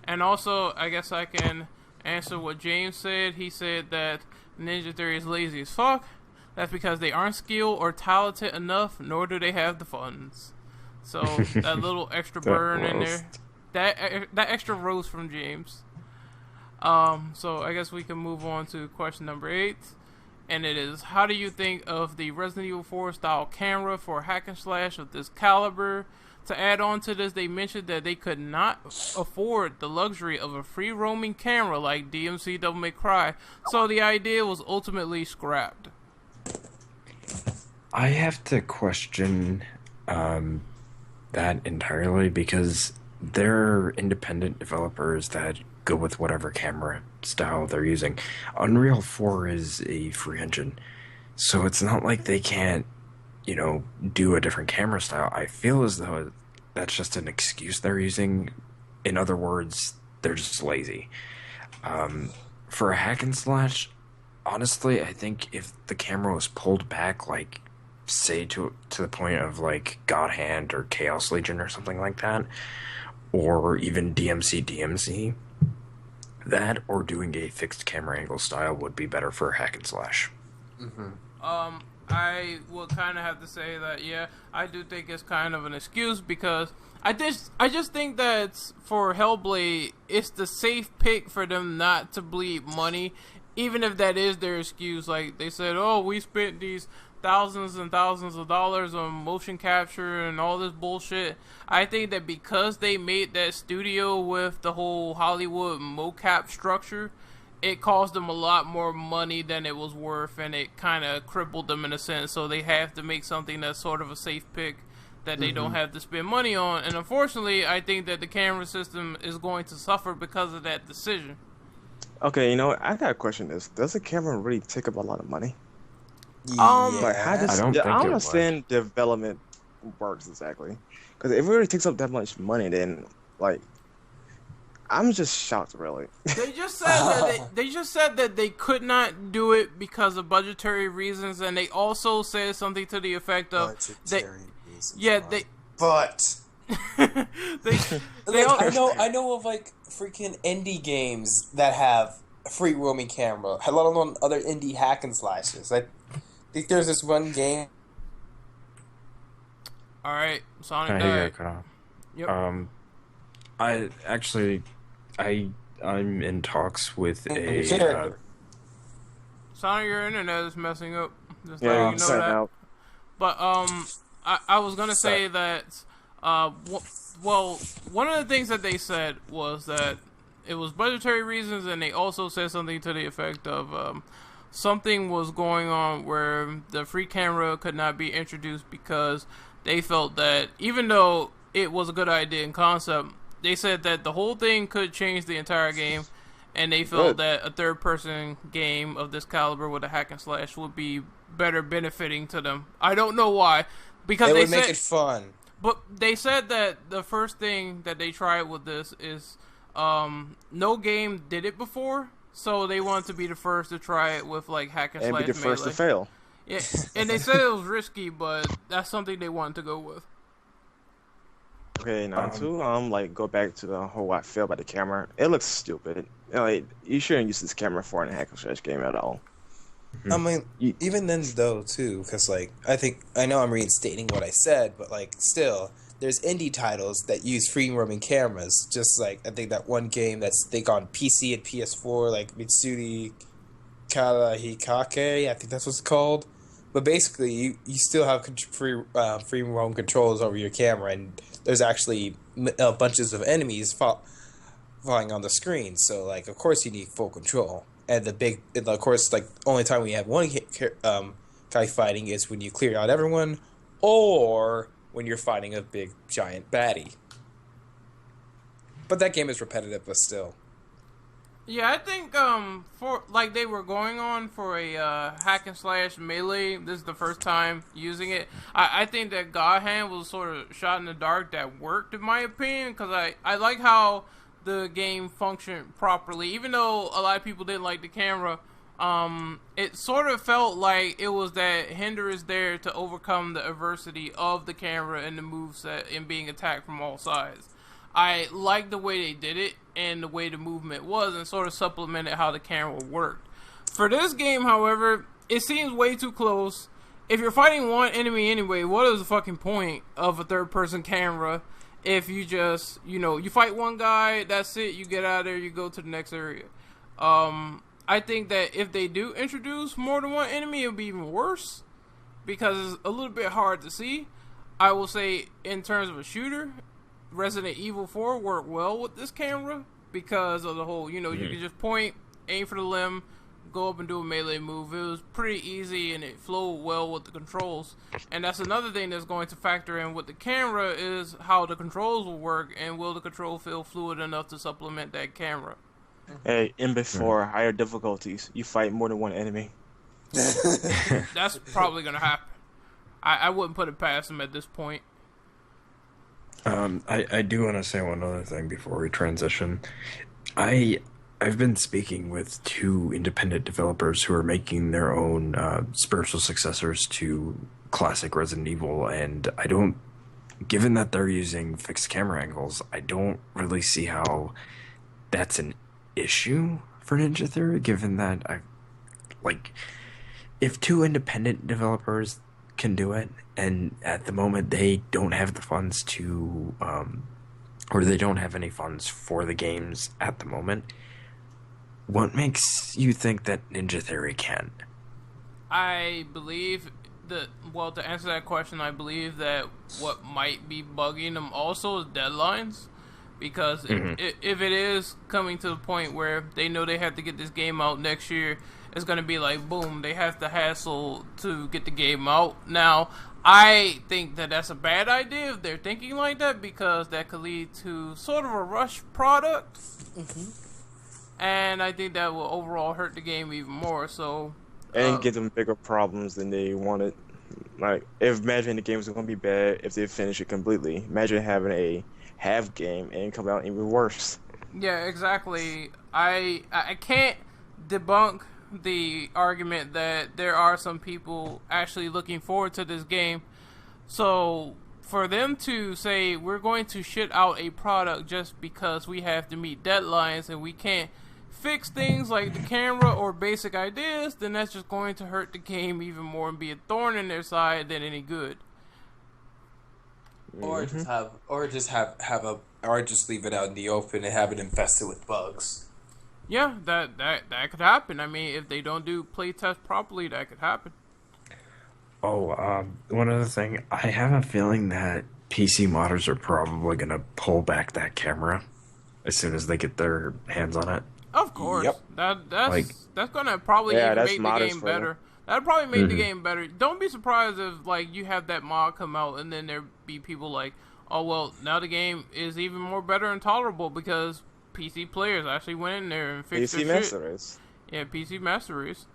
C: And also, I guess I can answer what James said. He said that Ninja Theory is lazy as fuck. That's because they aren't skilled or talented enough, nor do they have the funds. So that little extra burn in there, that extra roast from James. So I guess we can move on to question number 8. and it is, how do you think of the Resident Evil 4 style camera for hack and slash of this caliber? To add on to this, they mentioned that they could not afford the luxury of a free roaming camera like DMC Devil May Cry, so the idea was ultimately scrapped.
G: I have to question that entirely, because they're independent developers that go with whatever camera style they're using. Unreal 4 is a free engine, so it's not like they can't, do a different camera style. I feel as though that's just an excuse they're using. In other words, they're just lazy. For a hack and slash, honestly, I think if the camera was pulled back, like, say to the point of like God Hand or Chaos Legion or something like that, or even DMC, that or doing a fixed camera angle style would be better for a hack and slash.
C: Mm-hmm. I would kind of have to say that, yeah, I do think it's kind of an excuse, because I just think that for Hellblade, it's the safe pick for them not to bleed money, even if that is their excuse. Like, they said, oh, we spent these thousands and thousands of dollars on motion capture and all this bullshit. I think that because they made that studio with the whole Hollywood mocap structure, it cost them a lot more money than it was worth, and it kind of crippled them in a sense. So they have to make something that's sort of a safe pick that they don't have to spend money on. And unfortunately, I think that the camera system is going to suffer because of that decision.
F: Okay, I got a question. Does the camera really take up a lot of money?
I: Like,
F: how does, I don't understand development works exactly. Because if it really takes up that much money, then like, I'm just shocked, really.
C: They just said that they could not do it because of budgetary reasons, and they also said something to the effect of
I: I know of like freaking indie games that have a free roaming camera, let alone other indie hack and slashes. I think there's this one game.
C: All right, Sonic died.
G: Yep. I'm in talks with a.
C: Sonic, your internet is messing up. Just letting you know that. Out. But I was gonna say that. Well, one of the things that they said was that it was budgetary reasons, and they also said something to the effect of something was going on where the free camera could not be introduced because they felt that even though it was a good idea in concept, they said that the whole thing could change the entire game, and they felt that a third-person game of this caliber with a hack and slash would be better benefiting to them. I don't know why, because they would make it fun. But they said that the first thing that they tried with this is no game did it before, so they wanted to be the first to try it with like hack and slash.
F: And be the first to fail.
C: Yeah, and they said it was risky, but that's something they wanted to go with.
F: Okay, now to go back to the whole I feel about the camera. It looks stupid. You shouldn't use this camera for a hack and slash game at all.
I: I mean, even then though too, because I know I'm reinstating what I said, but still, there's indie titles that use free roaming cameras. Just like I think that one game that's on PC and PS4, like Mitsuri Karahikake, I think that's what it's called. But basically, you still have free roam controls over your camera, and there's actually bunches of enemies falling on the screen. So, of course, you need full control. And of course, only time we have one guy fighting is when you clear out everyone, or when you're fighting a big giant baddie. But that game is repetitive, but still.
C: Yeah, I think for they were going on for a hack and slash melee. This is the first time using it. I think that God Hand was sort of shot in the dark. That worked in my opinion, because I like how the game functioned properly. Even though a lot of people didn't like the camera, it sort of felt like it was that hinder is there to overcome the adversity of the camera and the moveset and being attacked from all sides. I like the way they did it and the way the movement was, and sort of supplemented how the camera worked. For this game, however, it seems way too close. If you're fighting one enemy anyway, what is the fucking point of a third-person camera if you just, you fight one guy, that's it, you get out of there, you go to the next area. I think that if they do introduce more than one enemy, it'll be even worse because it's a little bit hard to see. I will say, in terms of a shooter, Resident Evil 4 worked well with this camera because of the whole, you can just point, aim for the limb, go up and do a melee move. It was pretty easy and it flowed well with the controls. And that's another thing that's going to factor in with the camera is how the controls will work and will the control feel fluid enough to supplement that camera.
F: Hey, in before higher difficulties, you fight more than one enemy.
C: That's probably going to happen. I wouldn't put it past them at this point.
G: I do want to say one other thing before we transition. I've been speaking with 2 independent developers who are making their own spiritual successors to classic Resident Evil, and given that they're using fixed camera angles, I don't really see how that's an issue for Ninja Theory, given that if 2 independent developers can do it, and at the moment they don't have the funds to, or they don't have any funds for the games at the moment, what makes you think that Ninja Theory can?
C: I believe to answer that question, I believe that what might be bugging them also is deadlines. Because if it is coming to the point where they know they have to get this game out next year, it's going to be like, boom, they have to hassle to get the game out. Now, I think that that's a bad idea if they're thinking like that, because that could lead to sort of a rush product. And I think that will overall hurt the game even more. So,
F: and give them bigger problems than they wanted. Like, imagine the game was going to be bad if they finish it completely. Imagine having a half game and come out even worse.
C: Yeah, exactly. I can't debunk the argument that there are some people actually looking forward to this game. So for them to say we're going to shit out a product just because we have to meet deadlines and we can't fix things like the camera or basic ideas, then that's just going to hurt the game even more and be a thorn in their side than any good.
I: Or just leave it out in the open and have it infested with bugs.
C: Yeah, that could happen. I mean, if they don't do playtest properly, that could happen.
G: One other thing, I have a feeling that PC modders are probably going to pull back that camera as soon as they get their hands on it.
C: Of course.
F: Yep.
C: That's going to probably make the game better. That'd probably make the game better. Don't be surprised if you have that mod come out and then there be people like, oh well, now the game is even more better and tolerable because PC players actually went in there and fixed
F: PC Master Race.
C: Yeah, PC Master Race.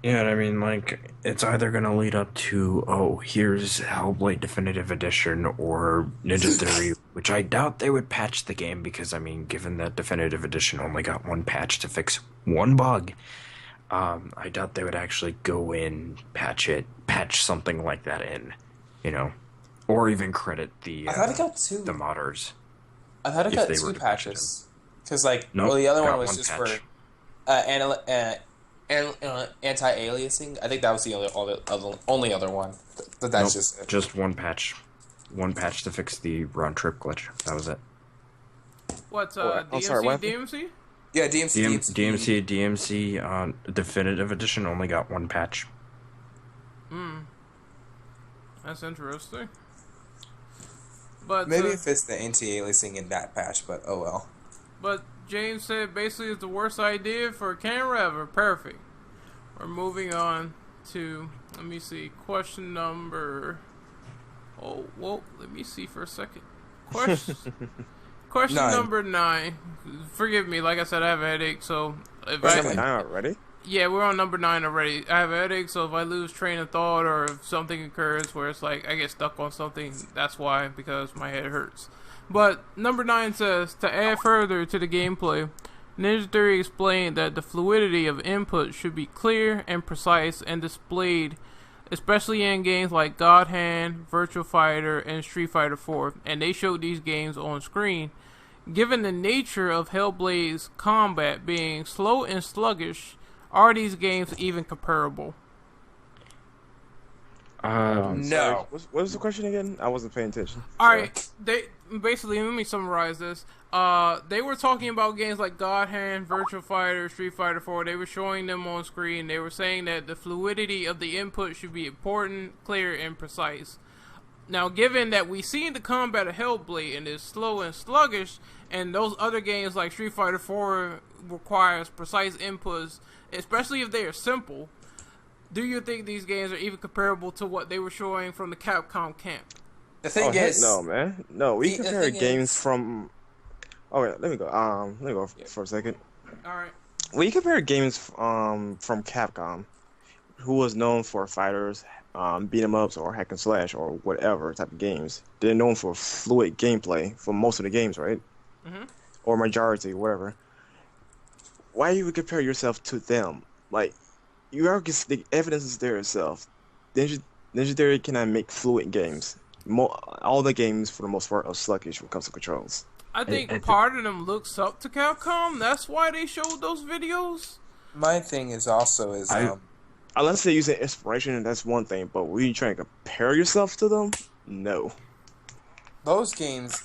G: Yeah, I mean, it's either going to lead up to, here's Hellblade Definitive Edition or Ninja Theory, which I doubt they would patch the game because, I mean, given that Definitive Edition only got one patch to fix one bug, I doubt they would actually go in, patch something like that in, or even credit the
I: I thought it got 2.
G: the modders.
I: I thought it got 2 patches. Because, the other one was just
G: patch.
I: For anti-aliasing. I think that was the only other one. But that's just it.
G: Just one patch. One patch to fix the round trip glitch. That was it.
C: What's DMC?
I: Yeah, DMC.
G: Definitive Edition only got one patch.
C: That's interesting. But
I: maybe if it's the anti-aliasing in that patch, but oh well.
C: But James said basically it's the worst idea for a camera ever. Perfect. We're moving on to, let me see, question number... Oh, well, let me see for a second. Question number 9. Forgive me, like I said, I have a headache, so...
F: Number 9 already?
C: Yeah, we're on number 9 already. I have a headache, so if I lose train of thought or if something occurs where it's like I get stuck on something, that's why, because my head hurts. But number 9 says, to add further to the gameplay, Ninja Theory explained that the fluidity of input should be clear and precise and displayed, especially in games like God Hand, Virtua Fighter, and Street Fighter 4, and they showed these games on screen. Given the nature of Hellblade's combat being slow and sluggish, are these games even comparable?
I: No.
F: What was the question again? I wasn't paying attention.
C: Alright, basically, let me summarize this. They were talking about games like God Hand, Virtua Fighter, Street Fighter 4. They were showing them on screen. They were saying that the fluidity of the input should be important, clear, and precise. Now, given that we've seen the combat of Hellblade and is slow and sluggish, and those other games like Street Fighter 4 requires precise inputs, especially if they are simple, do you think these games are even comparable to what they were showing from the Capcom camp?
I: The thing is,
F: no, man, no. We compare games from. Oh wait, let me go for a second.
C: All right.
F: We compare games from Capcom, who was known for fighters, beat 'em ups or hack and slash or whatever type of games. They're known for fluid gameplay for most of the games, right? Mm-hmm. Or majority, whatever. Why you would compare yourself to them? Like, you are the evidence is there itself. Ninja Theory cannot make fluid games. All the games, for the most part, are sluggish when it comes to controls.
C: I think part of them looks up to Capcom. That's why they showed those videos.
I: My thing is also
F: unless they're using inspiration, that's one thing. But when you trying to compare yourself to them, no.
I: Those games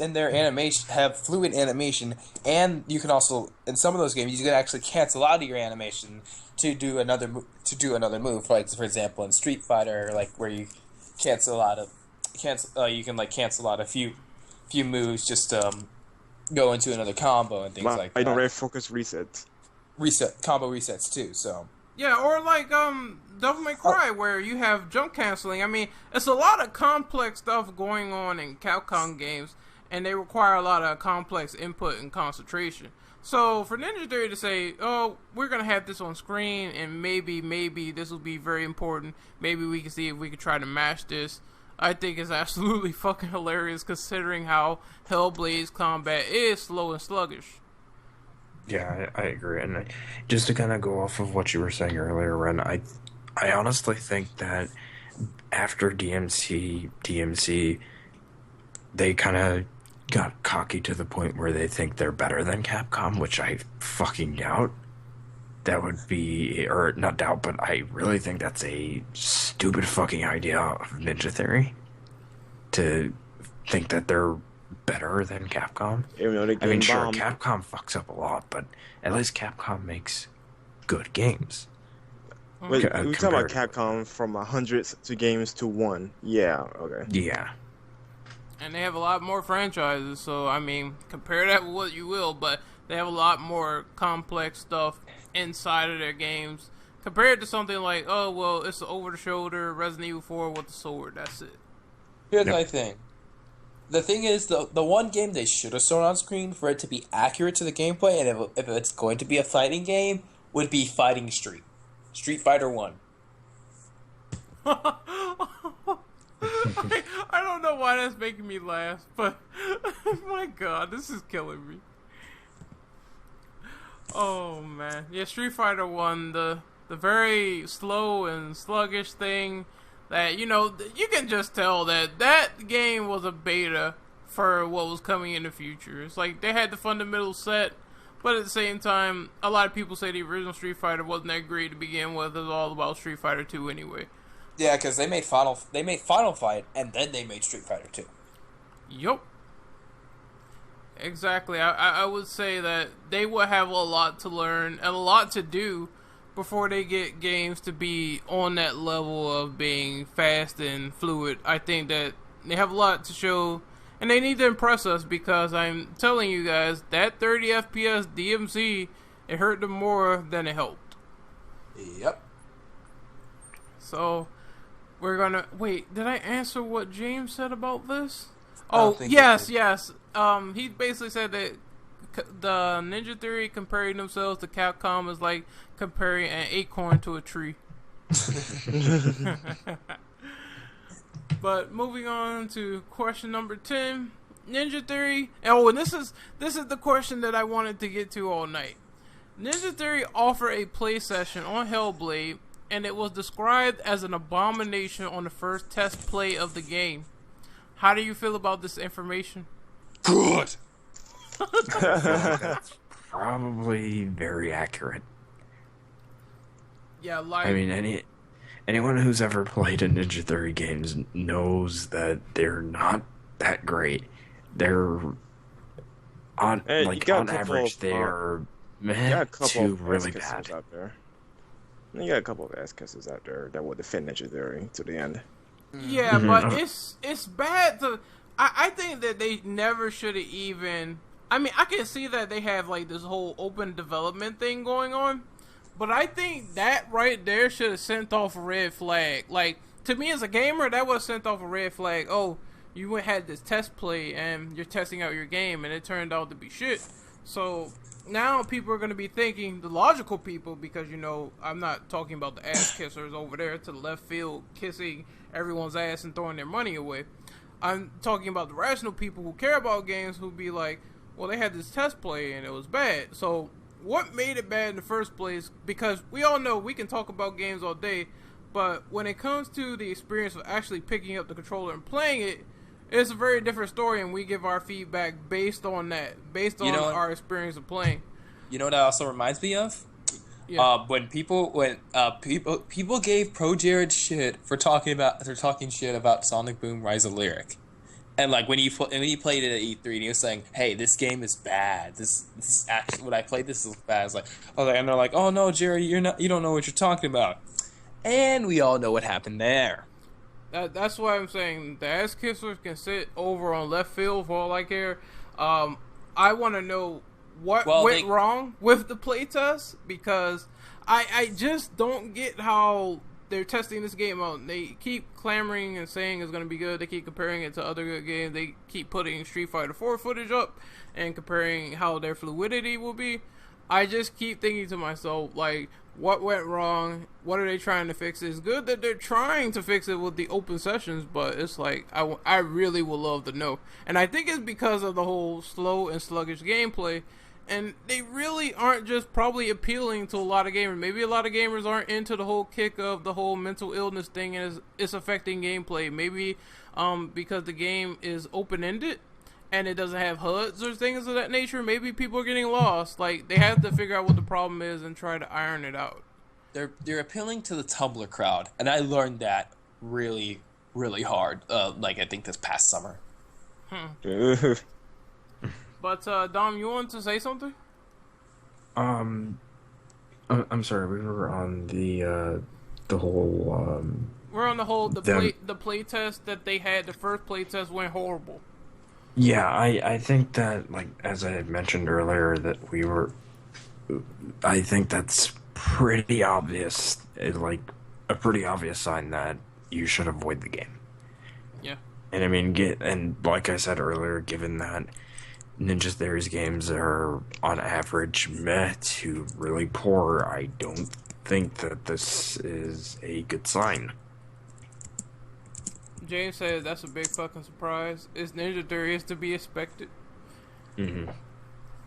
I: in their animation have fluid animation, and you can also in some of those games you can actually cancel out of your animation to do another move. Like for example, in Street Fighter, like where you cancel out a few moves just go into another combo and things like that.
F: I don't really focus resets.
I: Combo resets too. So
C: yeah, or like Devil May Cry, where you have jump canceling. I mean, it's a lot of complex stuff going on in Capcom games, and they require a lot of complex input and concentration. So for Ninja Theory to say, "Oh, we're gonna have this on screen, and maybe this will be very important. Maybe we can see if we can try to match this," I think is absolutely fucking hilarious, considering how Hellblade's combat is slow and sluggish.
G: Yeah, I agree. And just to kind of go off of what you were saying earlier, Ren, I honestly think that after DMC, they kind of got cocky to the point where they think they're better than Capcom, which I fucking doubt. That would be, or not doubt, but I really think that's a stupid fucking idea of Ninja Theory to think that they're better than Capcom. I mean, sure, Capcom fucks up a lot, but at least Capcom makes good games.
F: Wait, we talking about Capcom from hundreds to games to one. Yeah, okay.
G: Yeah.
C: And they have a lot more franchises, so, I mean, compare that with what you will, but they have a lot more complex stuff inside of their games, compared to something like, oh, well, it's an over-the-shoulder Resident Evil 4 with the sword, that's it.
I: Here's my thing. The thing is, the one game they should have shown on screen for it to be accurate to the gameplay, and if it's going to be a fighting game, would be Fighting Street Fighter 1.
C: I don't know why that's making me laugh, but my god, this is killing me. Oh man, yeah, Street Fighter 1, the very slow and sluggish thing that, you know, you can just tell that game was a beta for what was coming in the future. It's like they had the fundamentals set, but at the same time, a lot of people say the original Street Fighter wasn't that great to begin with. It was all about Street Fighter 2 anyway.
I: Yeah, because they made Final Fight, and then they made Street Fighter 2.
C: Yup. Exactly. I would say that they will have a lot to learn and a lot to do before they get games to be on that level of being fast and fluid. I think that they have a lot to show, and they need to impress us, because I'm telling you guys, that 30 FPS DMC, it hurt them more than it helped.
I: Yep.
C: So, we're gonna... Wait, did I answer what James said about this? Oh, yes. He basically said that the Ninja Theory comparing themselves to Capcom is like comparing an acorn to a tree. But moving on to question number 10, Ninja Theory. Oh, and this is the question that I wanted to get to all night. Ninja Theory offered a play session on Hellblade, and it was described as an abomination on the first test play of the game. How do you feel about this information?
I: Good.
G: That's probably very accurate.
C: Yeah, like...
G: I mean, anyone who's ever played a Ninja Theory games knows that they're not that great. They're on average they're to really bad
F: out there. You got a couple of ass kisses out there that will defend Legendary to the end.
C: Yeah, but it's bad to. I think that they never should have even. I mean, I can see that they have like this whole open development thing going on, but I think that right there should have sent off a red flag. Like, to me as a gamer, that was sent off a red flag. Oh, you had this test play and you're testing out your game and it turned out to be shit. So now people are going to be thinking, the logical people, because, you know, I'm not talking about the ass kissers over there to the left field kissing everyone's ass and throwing their money away. I'm talking about the rational people who care about games who be like, well, they had this test play and it was bad. So what made it bad in the first place? Because we all know we can talk about games all day, but when it comes to the experience of actually picking up the controller and playing it, it's a very different story, and we give our feedback based on that, based on our experience of playing.
E: You know what that also reminds me of?
C: Yeah.
E: When people gave Pro Jared shit for talking shit about Sonic Boom Rise of Lyric, and like when he played it at E3 and he was saying, "Hey, this game is bad. This actually when I played this is bad." It's like, and they're like, "Oh no, Jerry, you don't know what you're talking about," and we all know what happened there.
C: That's why I'm saying the ass kissers can sit over on left field for all I care. I want to know what went wrong with the playtest, because I just don't get how they're testing this game out. They keep clamoring and saying it's going to be good. They keep comparing it to other good games. They keep putting Street Fighter 4 footage up and comparing how their fluidity will be. I just keep thinking to myself, like, what went wrong? What are they trying to fix? It's good that they're trying to fix it with the open sessions, but it's like, I really would love to know. And I think it's because of the whole slow and sluggish gameplay, and they really aren't just probably appealing to a lot of gamers. Maybe a lot of gamers aren't into the whole kick of the whole mental illness thing and it's affecting gameplay. Maybe because the game is open-ended and it doesn't have HUDs or things of that nature. Maybe people are getting lost. Like, they have to figure out what the problem is and try to iron it out.
E: They're appealing to the Tumblr crowd, and I learned that really, really hard. I think this past summer.
C: But Dom, you wanted to say something?
G: I'm sorry. We were on the whole.
C: We're on the whole the play test that they had. The first play test went horrible.
G: Yeah, I think that, like, as I had mentioned earlier, I think that's pretty obvious. It's like a pretty obvious sign that you should avoid the game.
C: Yeah.
G: And I mean, and like I said earlier, given that Ninja Theory's games are on average meh to really poor, I don't think that this is a good sign.
C: James said that's a big fucking surprise. It's Ninja Theory, is to be expected.
G: Mm-hmm.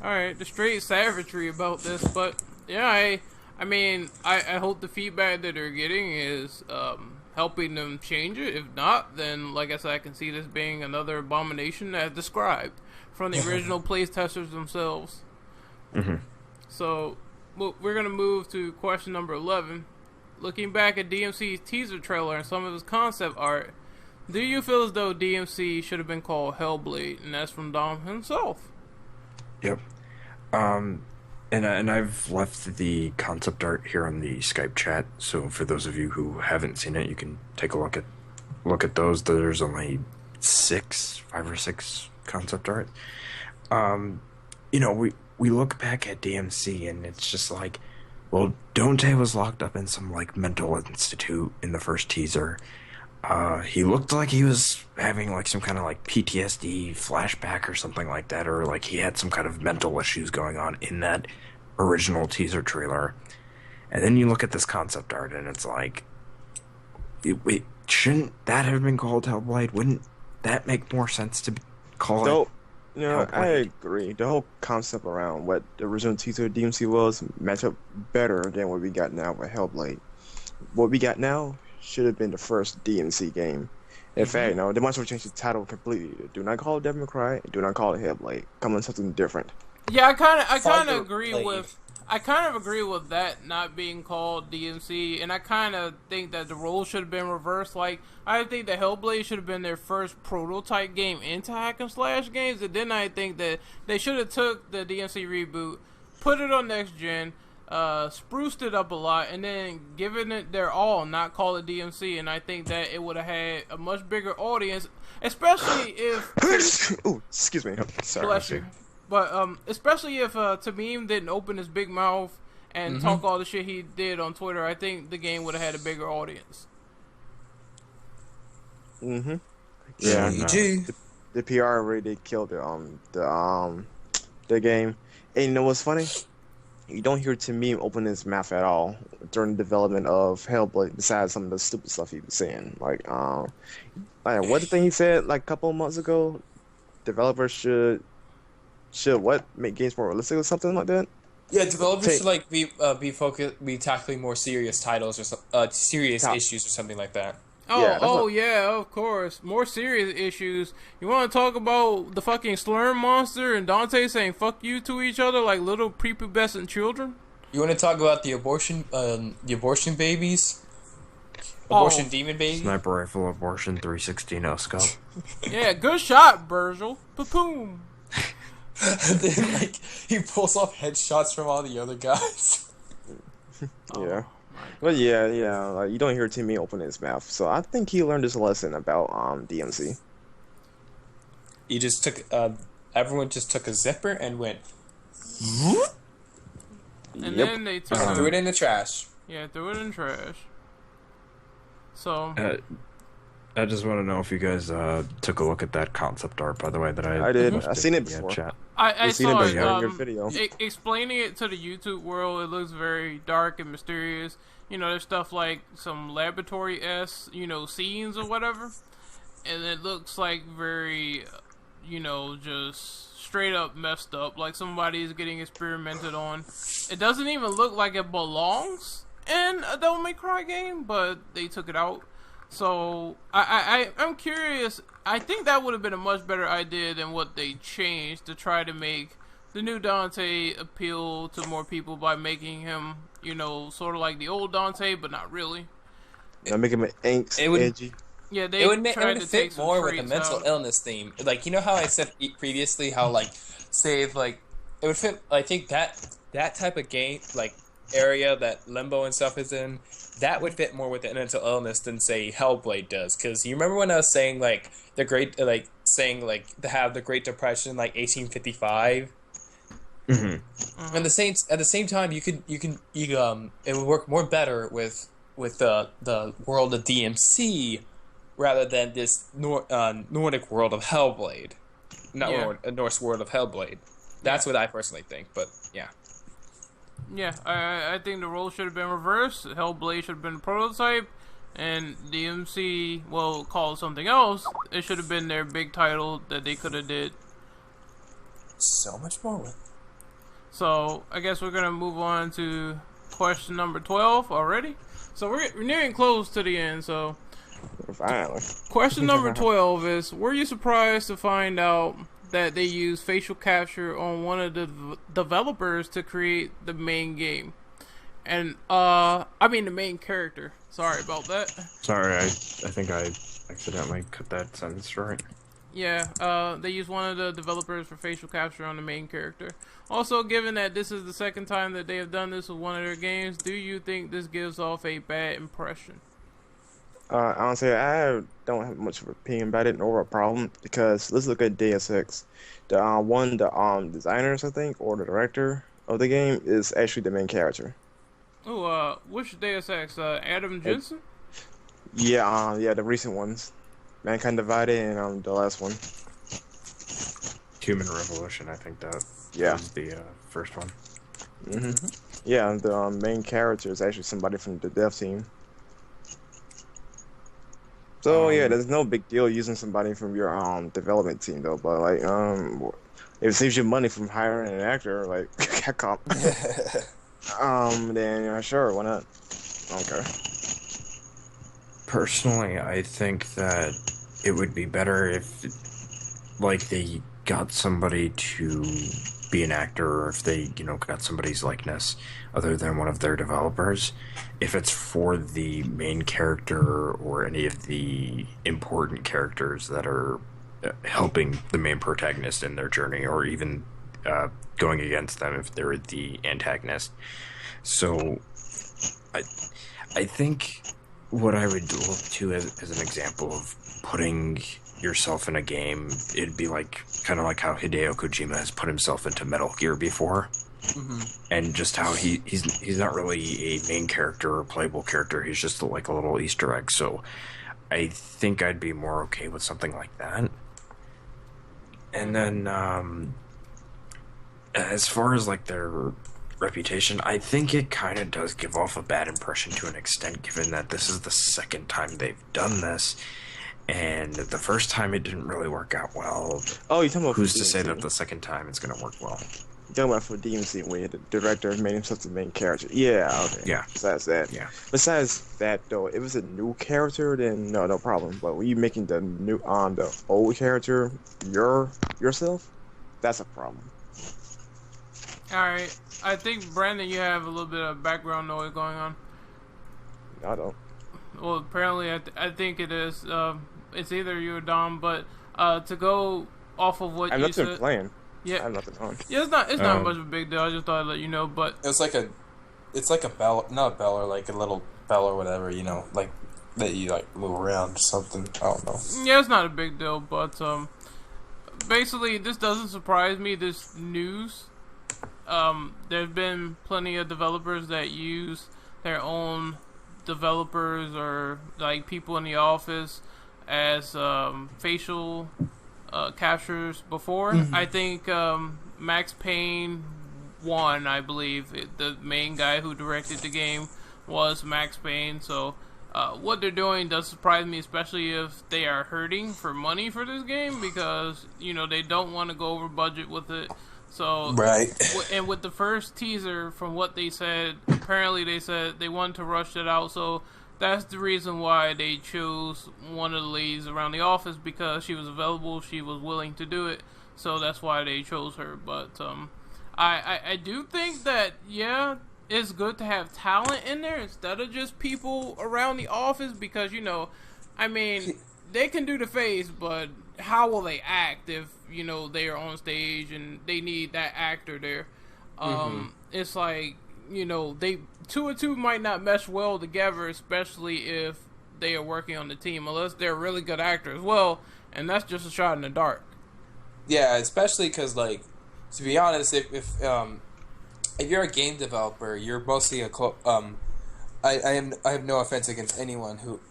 C: Alright, the straight savagery about this, but yeah, I mean, I hope the feedback that they're getting is helping them change it. If not, then like I said, I can see this being another abomination as described from the original playtesters themselves.
G: Mm-hmm.
C: So, we're going to move to question number 11. Looking back at DMC's teaser trailer and some of his concept art, do you feel as though DMC should have been called Hellblade? And that's from Dom himself.
G: Yep. And I've left the concept art here on the Skype chat, so for those of you who haven't seen it, you can take a look at those. There's only 5 or 6 concept art. We look back at DMC and it's just like, well, Dante was locked up in some like mental institute in the first teaser. He looked like he was having like some kind of like PTSD flashback or something like that, or like he had some kind of mental issues going on in that original teaser trailer. And then you look at this concept art and it's like, wait, shouldn't that have been called Hellblade? Wouldn't that make more sense to call it?
F: No, I agree. The whole concept around what the original teaser DMC was match up better than what we got now with Hellblade. What we got now should have been the first DMC game. In fact, they might as well change the title completely. Do not call it Devil May Cry. Do not call it Hellblade. Come on, something different.
C: Yeah, I kind of agree with. I kind of agree with that not being called DMC, and I kind of think that the role should have been reversed. Like, I think that Hellblade should have been their first prototype game into hack and slash games, and then I think that they should have took the DMC reboot, put it on next gen, spruced it up a lot, and then given it their all, not call it DMC, and I think that it would have had a much bigger audience, especially if...
F: Ooh, excuse me. Sorry.
C: Bless you. But especially if Tamim didn't open his big mouth and talk all the shit he did on Twitter, I think the game would have had a bigger audience.
F: Mm-hmm.
I: Yeah,
F: the PR really killed the game. And you know what's funny? You don't hear Tamim open his mouth at all during the development of Hellblade, besides some of the stupid stuff he was saying. Like what the thing he said like a couple of months ago? Developers should what, make games more realistic or something like that?
I: Yeah, developers should like be tackling more serious titles or serious issues or something like that.
C: Yeah, of course. More serious issues. You want to talk about the fucking slurm monster and Dante saying "fuck you" to each other like little prepubescent children?
I: You want to talk about the abortion babies? Abortion demon baby?
G: Sniper rifle abortion 360 no scope.
C: Yeah, good shot, Virgil. Pa-poom.
I: And then, like, he pulls off headshots from all the other guys.
F: Yeah. But yeah, like, you don't hear Timmy open his mouth, so I think he learned his lesson about DMC.
I: He just took, everyone just took a zipper and went...
C: And then they
I: threw it in the trash.
C: Yeah, threw it in the trash. So...
G: I just want to know if you guys took a look at that concept art, by the way, that I
F: did. I've seen it before.
G: Chat.
C: I saw it.
F: In your video.
C: Explaining it to the YouTube world, it looks very dark and mysterious. You know, there's stuff like some laboratory-esque, scenes or whatever. And it looks like very, just straight up messed up. Like somebody's getting experimented on. It doesn't even look like it belongs in a Devil May Cry game, but they took it out. So, I'm curious. I think that would have been a much better idea than what they changed to try to make the new Dante appeal to more people by making him, sort of like the old Dante, but not really.
F: Make him edgy.
C: Yeah,
I: it would fit more with a mental illness theme. Like, you know how I said previously how, like, it would fit, I think that type of game, like, area that Limbo and stuff is in, that would fit more with the mental illness than say Hellblade does. Because you remember when I was saying like the Great, like saying like to have the Great Depression like 1855. Mm-hmm. And at the same time, you can it would work more better with the world of DMC rather than this Nordic world of Hellblade, Norse world of Hellblade. That's what I personally think. But yeah.
C: Yeah, I think the role should have been reversed. Hellblade should have been a prototype, and DMC, well, call it something else. It should have been their big title that they could have did.
I: So much more with.
C: So, I guess we're going to move on to question number 12 already. So, we're nearing close to the end, so...
F: Finally.
C: Question number 12 is, were you surprised to find out that they use facial capture on one of the developers to create the main game? And, the main character. Sorry about that.
G: Sorry, I think I accidentally cut that sentence short.
C: Yeah, they use one of the developers for facial capture on the main character. Also, given that this is the second time that they have done this with one of their games, do you think this gives off a bad impression?
F: Honestly, I don't have much of an opinion about it nor a problem, because let's look at Deus Ex. The designers, I think, or the director of the game is actually the main character.
C: Oh, which Deus Ex? Adam Jensen?
F: Yeah, the recent ones. Mankind Divided and the last one.
G: Human Revolution, I think that was the first one.
F: Mm-hmm. Yeah, the main character is actually somebody from the dev team. So yeah, there's no big deal using somebody from your development team though. But like, if it saves you money from hiring an actor like Capcom, then sure, why not? Okay.
G: Personally, I think that it would be better if, like, they got somebody to be an actor, or if they, got somebody's likeness other than one of their developers, if it's for the main character or any of the important characters that are helping the main protagonist in their journey, or even going against them if they're the antagonist. So I think what I would look to as an example of putting yourself in a game, it'd be kind of like how Hideo Kojima has put himself into Metal Gear before. Mm-hmm. And just how he's not really a main character or playable character, he's just like a little Easter egg. So I think I'd be more okay with something like that. And then as far as their reputation, I think it kind of does give off a bad impression to an extent, given that this is the second time they've done this, and the first time it didn't really work out well.
F: Oh, you're talking about
G: who's to say that the second time it's going to work well?
F: You're talking about for DMC, where the director made himself the main character. Yeah, okay.
G: Yeah.
F: Besides that, though, if it's a new character, then no problem. But when you making the the old character yourself, that's a problem.
C: Alright, I think, Brandon, you have a little bit of background noise going on.
F: I don't.
C: Well, apparently, I think it is. It's either you or Dom, but to go off of what you said...
F: I'm not playing.
C: Yeah.
F: I have nothing on.
C: Yeah, it's not much of a big deal. I just thought I'd let you know, but...
I: It's like a bell, not a bell, or like a little bell or whatever, like that you move around or something. I don't know.
C: Yeah, it's not a big deal, but basically, this doesn't surprise me, this news. There's been plenty of developers that use their own developers or people in the office as facial captures before. Mm-hmm. I think Max Payne 1, I believe, the main guy who directed the game was Max Payne. So what they're doing does surprise me, especially if they are hurting for money for this game, because they don't want to go over budget with it. So,
I: right.
C: And with the first teaser, from what they said, apparently they said they wanted to rush it out. So that's the reason why they chose one of the ladies around the office, because she was available, she was willing to do it. So that's why they chose her. But I do think that, yeah, it's good to have talent in there instead of just people around the office, because, they can do the face, but how will they act if they are on stage and they need that actor there? It's like, they two and two might not mesh well together, especially if they are working on the team, unless they're really good actors. Well, and that's just a shot in the dark.
I: Yeah, especially because, to be honest, if you're a game developer, you're mostly I have no offense against anyone who,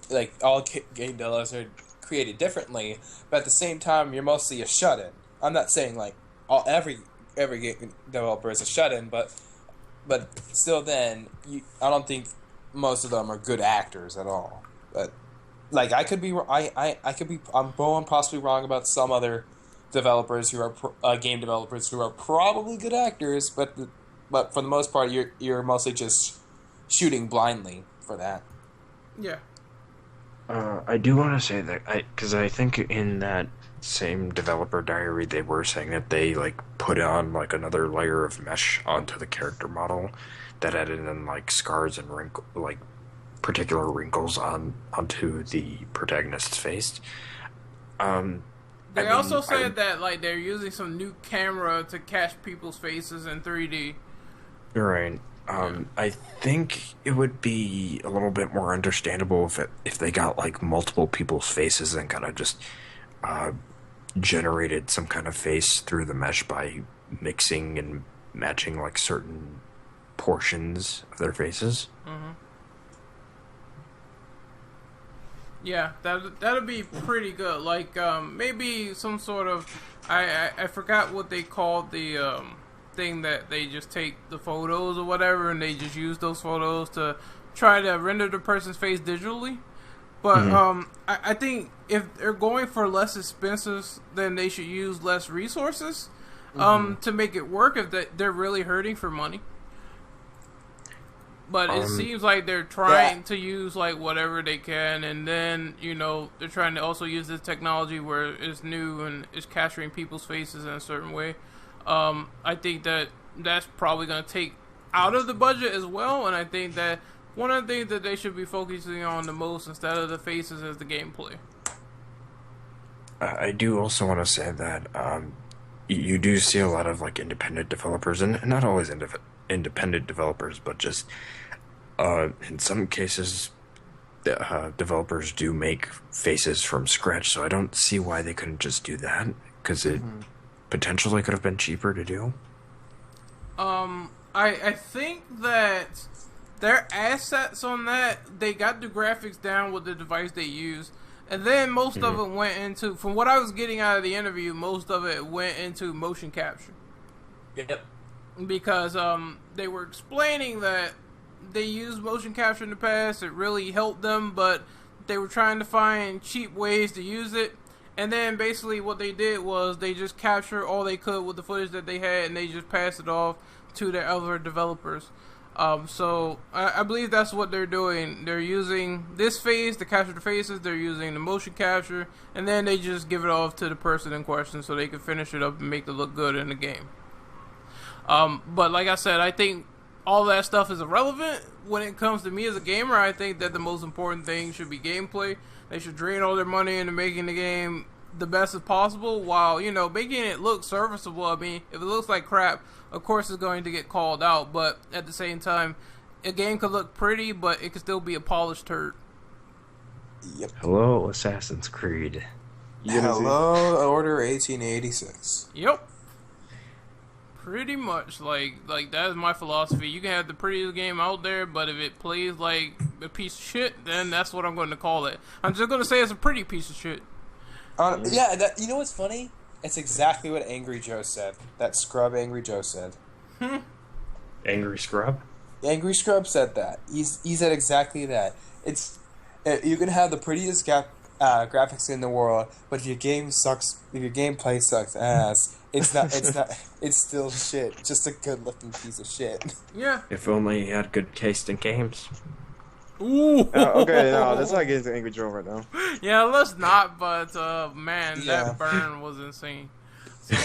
I: all game developers are created differently, but at the same time, you're mostly a shut-in. I'm not saying every game developer is a shut-in, but still, then I don't think most of them are good actors at all. But I could be I'm possibly wrong about some other developers who are game developers who are probably good actors, but for the most part, you're mostly just shooting blindly for that.
C: Yeah.
G: I do want to say that because I think in that same developer diary they were saying that they put on another layer of mesh onto the character model that added in scars and particular wrinkles onto the protagonist's face.
C: They also said that they're using some new camera to catch people's faces in 3D.
G: Right. I think it would be a little bit more understandable if they got multiple people's faces and kind of just generated some kind of face through the mesh by mixing and matching certain portions of their faces.
C: Mm-hmm. Yeah, that'd be pretty good. Maybe some sort of I forgot what they called the thing that they just take the photos or whatever, and they just use those photos to try to render the person's face digitally. But I think if they're going for less expenses, then they should use less resources to make it work if they're really hurting for money. But it seems like they're trying to use whatever they can, and then they're trying to also use this technology where it's new and it's capturing people's faces in a certain way. I think that's probably going to take out of the budget as well, and I think that one of the things that they should be focusing on the most instead of the faces is the gameplay.
G: I do also want to say that you do see a lot of like independent developers, and not always independent developers, but just in some cases, developers do make faces from scratch. So I don't see why they couldn't just do that, because it potentially could have been cheaper to do.
C: I think that their assets on that, they got the graphics down with the device they use. And then most of it went into, from what I was getting out of the interview, most of it went into motion capture.
I: Yep.
C: Because they were explaining that they used motion capture in the past, it really helped them, but they were trying to find cheap ways to use it. And then basically what they did was they just captured all they could with the footage that they had, and they just passed it off to their other developers. So I believe that's what they're doing. They're using this phase to capture the faces, they're using the motion capture, and then they just give it off to the person in question so they can finish it up and make it look good in the game. But like I said, I think all that stuff is irrelevant when it comes to me as a gamer. I think that the most important thing should be gameplay. They should drain all their money into making the game the best as possible while, making it look serviceable. I mean, if it looks like crap, of course it's going to get called out, but at the same time, a game could look pretty, but it could still be a polished turd.
G: Yep. Hello, Assassin's Creed.
I: Hello, Order 1886.
C: Yep. Pretty much, like that is my philosophy. You can have the prettiest game out there, but if it plays like a piece of shit, then that's what I'm going to call it. I'm just going to say it's a pretty piece of shit.
I: Yeah, you know what's funny? It's exactly what Angry Joe said. That scrub Angry Joe said.
G: Angry Scrub?
I: Angry Scrub said that. He said exactly that. You can have the prettiest graphics in the world, but if your gameplay sucks ass, it's still shit. Just a good looking piece of shit.
C: Yeah.
G: If only you had good taste in games.
C: Ooh.
F: Okay, no, let's not get into Angry Joe right now.
C: Yeah, let's not, but man, that burn was insane. So,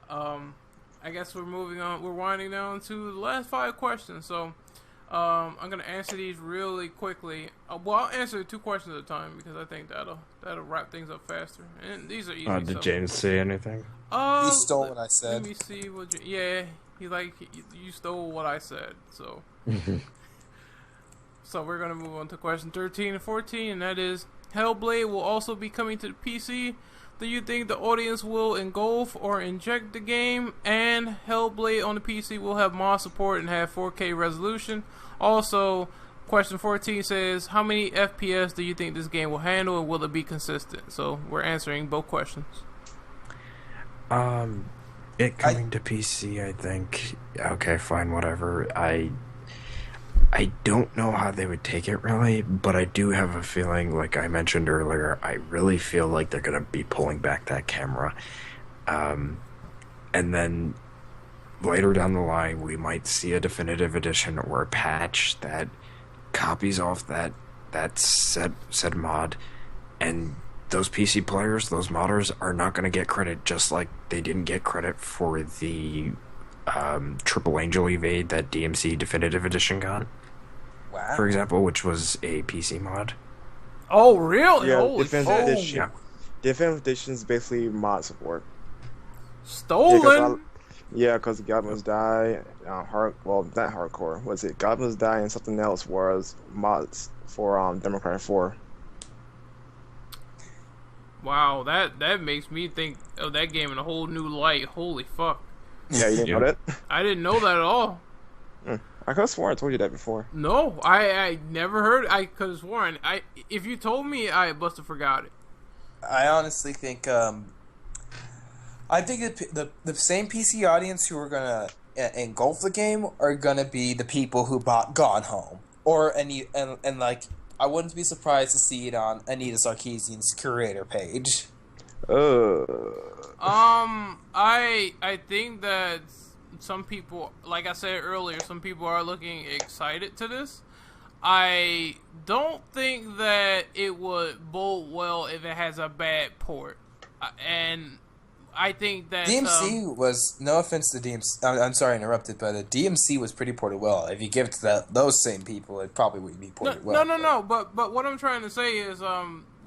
C: I guess we're moving on. We're winding down to the last 5 questions. So, I'm gonna answer these really quickly. I'll answer 2 questions at a time because I think that'll wrap things up faster. And these are easy.
G: Did James say anything?
I: He stole what I said.
C: Let me see what. You stole what I said. So. So we're going to move on to question 13 and 14, and that is, Hellblade will also be coming to the PC. Do you think the audience will engulf or inject the game? And Hellblade on the PC will have mod support and have 4K resolution. Also, question 14 says, how many FPS do you think this game will handle, and will it be consistent? So we're answering both questions.
G: It coming to PC, I think. Okay, fine, whatever. I don't know how they would take it, really, but I do have a feeling, like I mentioned earlier, I really feel like they're going to be pulling back that camera. And then later down the line, we might see a definitive edition or a patch that copies off that said mod, and those PC players, those modders, are not going to get credit, just like they didn't get credit for the Triple Angel Evade that DMC Definitive Edition got.
I: Wow.
G: For example, which was a PC mod.
C: Oh, really?
F: Yeah,
C: Holy
F: Definitive Edition. Yeah. Definitive Edition is basically mod support.
C: Stolen?
F: Because God Must Die, not hardcore. Was it God Must Die and something else was mods for Democrat 4.
C: Wow, that makes me think of that game in a whole new light. Holy fuck.
F: Yeah, you didn't know that?
C: I didn't know that at all.
F: I could have sworn I told you that before.
C: No, I never heard. I could have sworn. If you told me, I must have forgot it.
I: I honestly think the same PC audience who are gonna engulf the game are gonna be the people who bought Gone Home, and I wouldn't be surprised to see it on Anita Sarkeesian's curator page.
C: I think that some people, like I said earlier, some people are looking excited to this. I don't think that it would bode well if it has a bad port. And I think that
I: DMC was, no offense to DMC, I'm sorry I interrupted, but DMC was pretty ported well. If you give it to those same people, it probably wouldn't be ported well.
C: No. But what I'm trying to say is,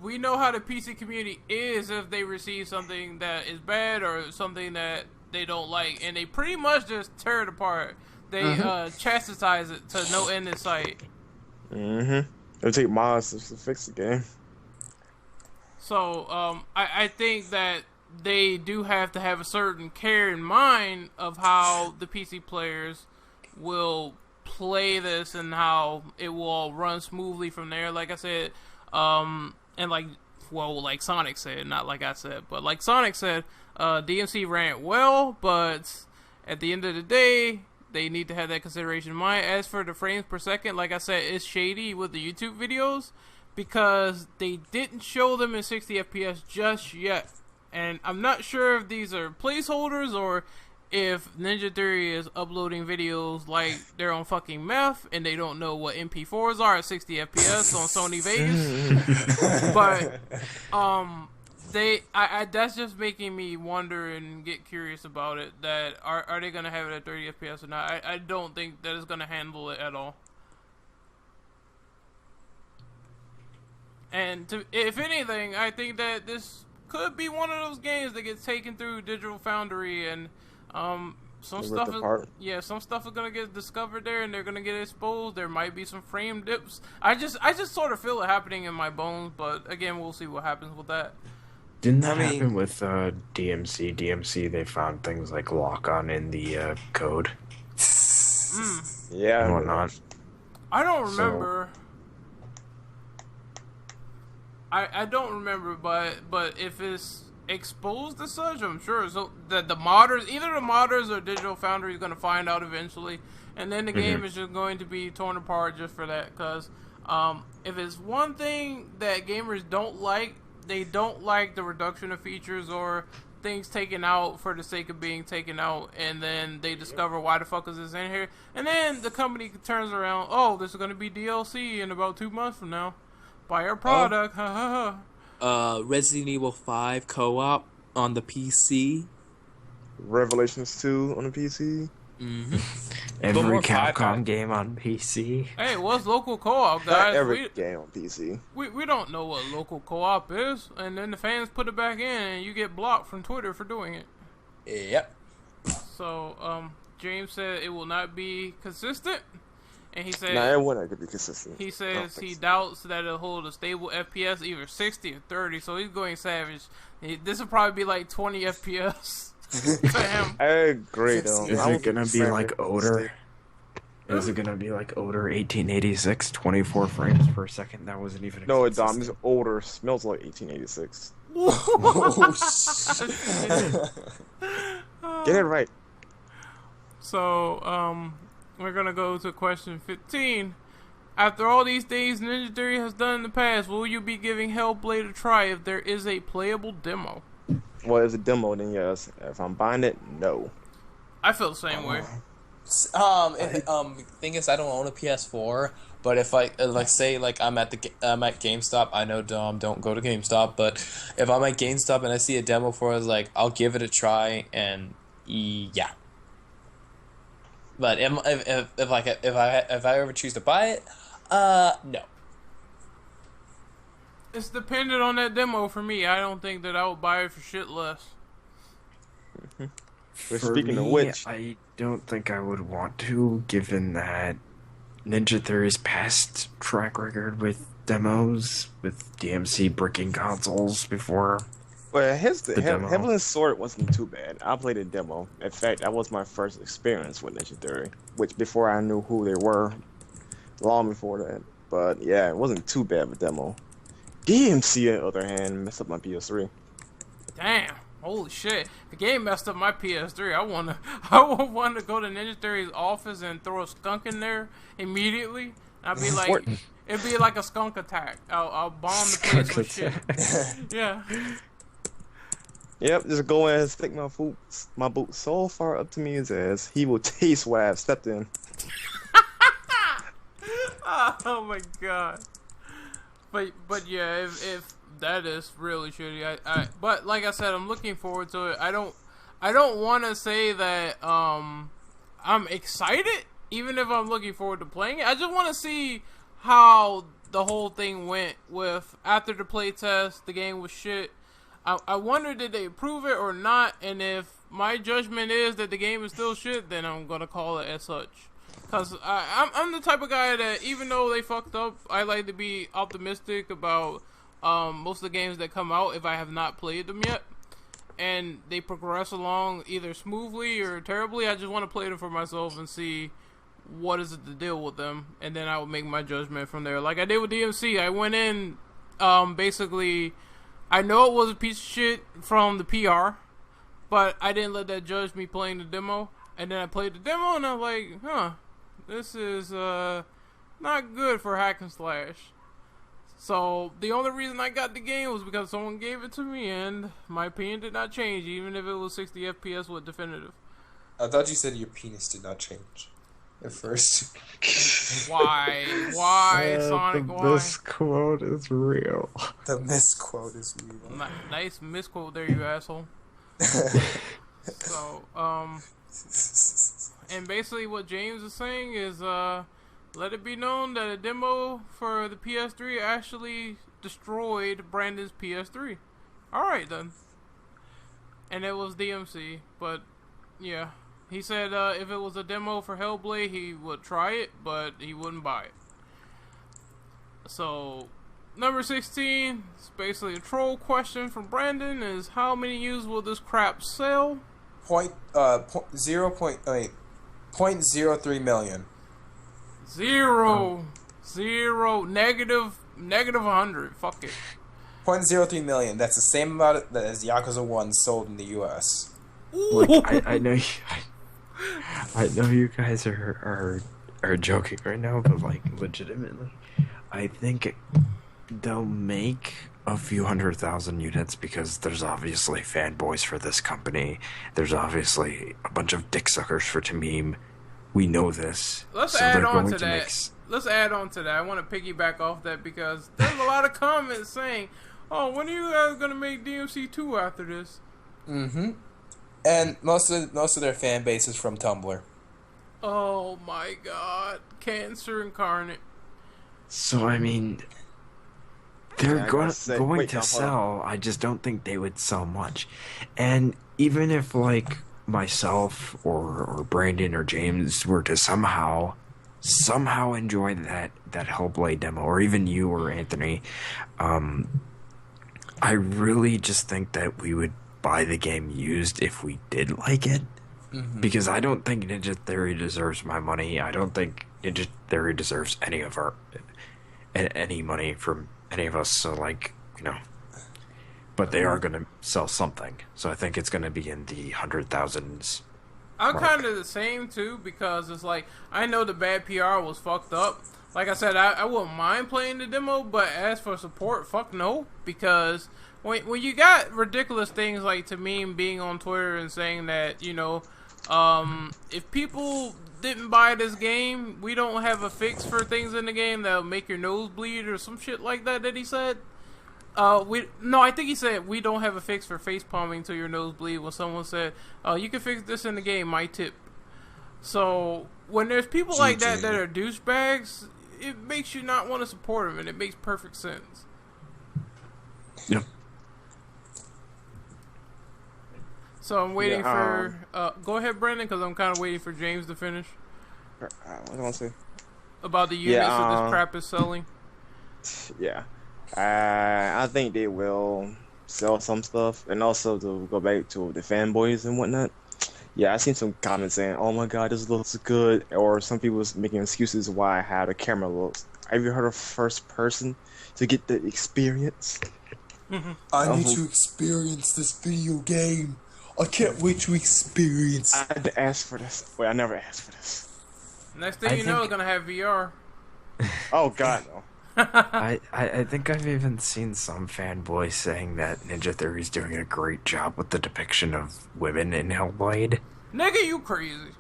C: we know how the PC community is if they receive something that is bad or something that they don't like, and they pretty much just tear it apart. They chastise it to no end in sight.
F: It'll take mods to fix the game.
C: So, I think that they do have to have a certain care in mind of how the PC players will play this and how it will all run smoothly from there. Like I said, and like Sonic said, not like I said, but like Sonic said, DMC ran it well, but at the end of the day, they need to have that consideration in mind. As for the frames per second, like I said, it's shady with the YouTube videos because they didn't show them in 60 FPS just yet. And I'm not sure if these are placeholders or if Ninja Theory is uploading videos like they're on fucking meth and they don't know what MP4s are at 60 FPS on Sony Vegas. But that's just making me wonder and get curious about it. That are they gonna have it at 30 FPS or not? I don't think that it's gonna handle it at all. And if anything, I think that this could be one of those games that gets taken through Digital Foundry and some stuff is gonna get discovered there and they're gonna get exposed. There might be some frame dips. I just sort of feel it happening in my bones, but again, we'll see what happens with that.
G: Didn't that happen with DMC? DMC, they found things like lock-on in the code.
F: Yeah.
G: And whatnot.
C: I don't remember. I don't remember, but if it's exposed as such, I'm sure so that the modders, either the modders or Digital Foundry, is going to find out eventually, and then the game is just going to be torn apart just for that. Because if it's one thing that gamers don't like, they don't like the reduction of features or things taken out for the sake of being taken out, and then they discover why the fuck is this in here, and then the company turns around, oh, this is going to be DLC in about 2 months from now. Buy our product,
E: Resident Evil 5 co-op on the PC.
F: Revelations 2 on the PC.
G: Every Capcom game on PC.
C: Hey, what's local co-op, guys?
F: Not every game on PC.
C: We don't know what local co-op is, and then the fans put it back in, and you get blocked from Twitter for doing it.
I: Yep.
C: So, James said it will not be consistent. And he said,
F: it wouldn't be consistent.
C: He says he doubts that it'll hold a stable FPS, either 60 or 30. So he's going savage. This will probably be like 20 FPS to him.
F: I agree, though.
G: Is it gonna be like Odor? Is it gonna be like Odor 1886, 24 frames per second? That wasn't even.
F: No, Dom. This Odor smells like 1886. Get it right.
C: So, we're gonna go to question 15. After all these things Ninja Theory has done in the past, will you be giving Hellblade a try if there is a playable demo?
F: Well, if it's a demo, then yes. If I'm buying it, no.
C: I feel the same way.
I: Thing is, I don't own a PS4, but if I say I'm at GameStop, I know Dom don't go to GameStop, but if I'm at GameStop and I see a demo for it, I'll give it a try, and yeah. But if I ever choose to buy it, no.
C: It's dependent on that demo for me. I don't think that I would buy it for shit less.
F: Speaking of which,
G: I don't think I would want to, given that Ninja Theory's past track record with demos, with DMC bricking consoles before.
F: Well, Heavenly Sword wasn't too bad. I played a demo. In fact, that was my first experience with Ninja Theory, which before I knew who they were, long before that. But yeah, it wasn't too bad of a demo. DMC, on the other hand, messed up my PS3.
C: Damn. Holy shit. The game messed up my PS3. I want to go to Ninja Theory's office and throw a skunk in there immediately. I'd be like, it'd be like a skunk attack. I'll bomb the place with shit. Yeah.
F: Yep, just go in and stick my boot so far up to me his ass, he will taste what I've stepped in.
C: Oh my god. But yeah, if That is really shitty. But like I said, I'm looking forward to it. I don't want to say that I'm excited, even if I'm looking forward to playing it. I just want to see how the whole thing went with after the playtest. The game was shit. I wonder, did they improve it or not? And if my judgment is that the game is still shit, then I'm gonna call it as such. Cause I'm the type of guy that even though they fucked up, I like to be optimistic about most of the games that come out if I have not played them yet, and they progress along either smoothly or terribly. I just want to play them for myself and see what is it to deal with them, and then I will make my judgment from there. Like I did with DMC, I went in basically. I know it was a piece of shit from the PR, but I didn't let that judge me playing the demo. And then I played the demo, and I'm like, this is not good for hack and slash. So the only reason I got the game was because someone gave it to me, and my opinion did not change, even if it was 60 FPS with definitive.
I: I thought you said your penis did not change at first.
C: Why? Why, Sonic?
G: The
C: Why?
G: misquote is real.
I: The misquote is real.
C: Nice misquote there, you asshole. So, and basically what James is saying is, let it be known that a demo for the PS3 actually destroyed Brandon's PS3. Alright then. And it was DMC, but yeah. He said if it was a demo for Hellblade, he would try it, but he wouldn't buy it. So, number 16, it's basically a troll question from Brandon, is how many units will this crap sell?
I: 0.03 million.
C: Zero. Negative 100. Fuck it.
I: 0.03 million. That's the same amount as Yakuza 1 sold in the U.S.
G: Like, I know you guys are joking right now, but like legitimately, I think they'll make a few 100,000 units because there's obviously fanboys for this company. There's obviously a bunch of dick suckers for Tamim. We know this.
C: Let's add on to that. I want to piggyback off that because there's a lot of comments saying, "Oh, when are you guys gonna make DMC 2 after this?"
I: Mm-hmm. And most of their fan base is from Tumblr.
C: Oh my god. Cancer incarnate.
G: So, I mean, they're going to sell. I just don't think they would sell much. And even if, like, myself or Brandon or James were to somehow enjoy that Hellblade demo, or even you or Anthony, I really just think that we would buy the game used if we did like it, because I don't think Ninja Theory deserves my money. I don't think Ninja Theory deserves any money from any of us. So, like, but they are going to sell something. So I think it's going to be in the 100,000s.
C: I'm kind of the same too, because it's like I know the bad PR was fucked up. Like I said, I wouldn't mind playing the demo, but as for support, fuck no, because when you got ridiculous things like Tamim being on Twitter and saying that, if people didn't buy this game, we don't have a fix for things in the game that'll make your nose bleed or some shit like that he said. I think he said we don't have a fix for face palming till your nose bleed. When someone said, you can fix this in the game, my tip. So when there's people like that are douchebags, it makes you not want to support them, and it makes perfect sense.
G: Yep.
C: So I'm waiting for... go ahead, Brendan, because I'm kind of waiting for James to finish.
F: What do I want to say?
C: About the units that this crap is selling.
F: Yeah. I think they will sell some stuff. And also, to go back to the fanboys and whatnot, yeah, I seen some comments saying, "Oh my god, this looks good," or some people was making excuses why how the camera looks. Have you heard of first person to get the experience?
I: I need to experience this video game. I can't wait to experience.
F: I had to ask for this. Wait, I never asked for this.
C: Next thing you know, it's gonna have VR.
F: Oh god, no.
G: I think I've even seen some fanboys saying that Ninja Theory's doing a great job with the depiction of women in Hellblade.
C: Nigga, you crazy.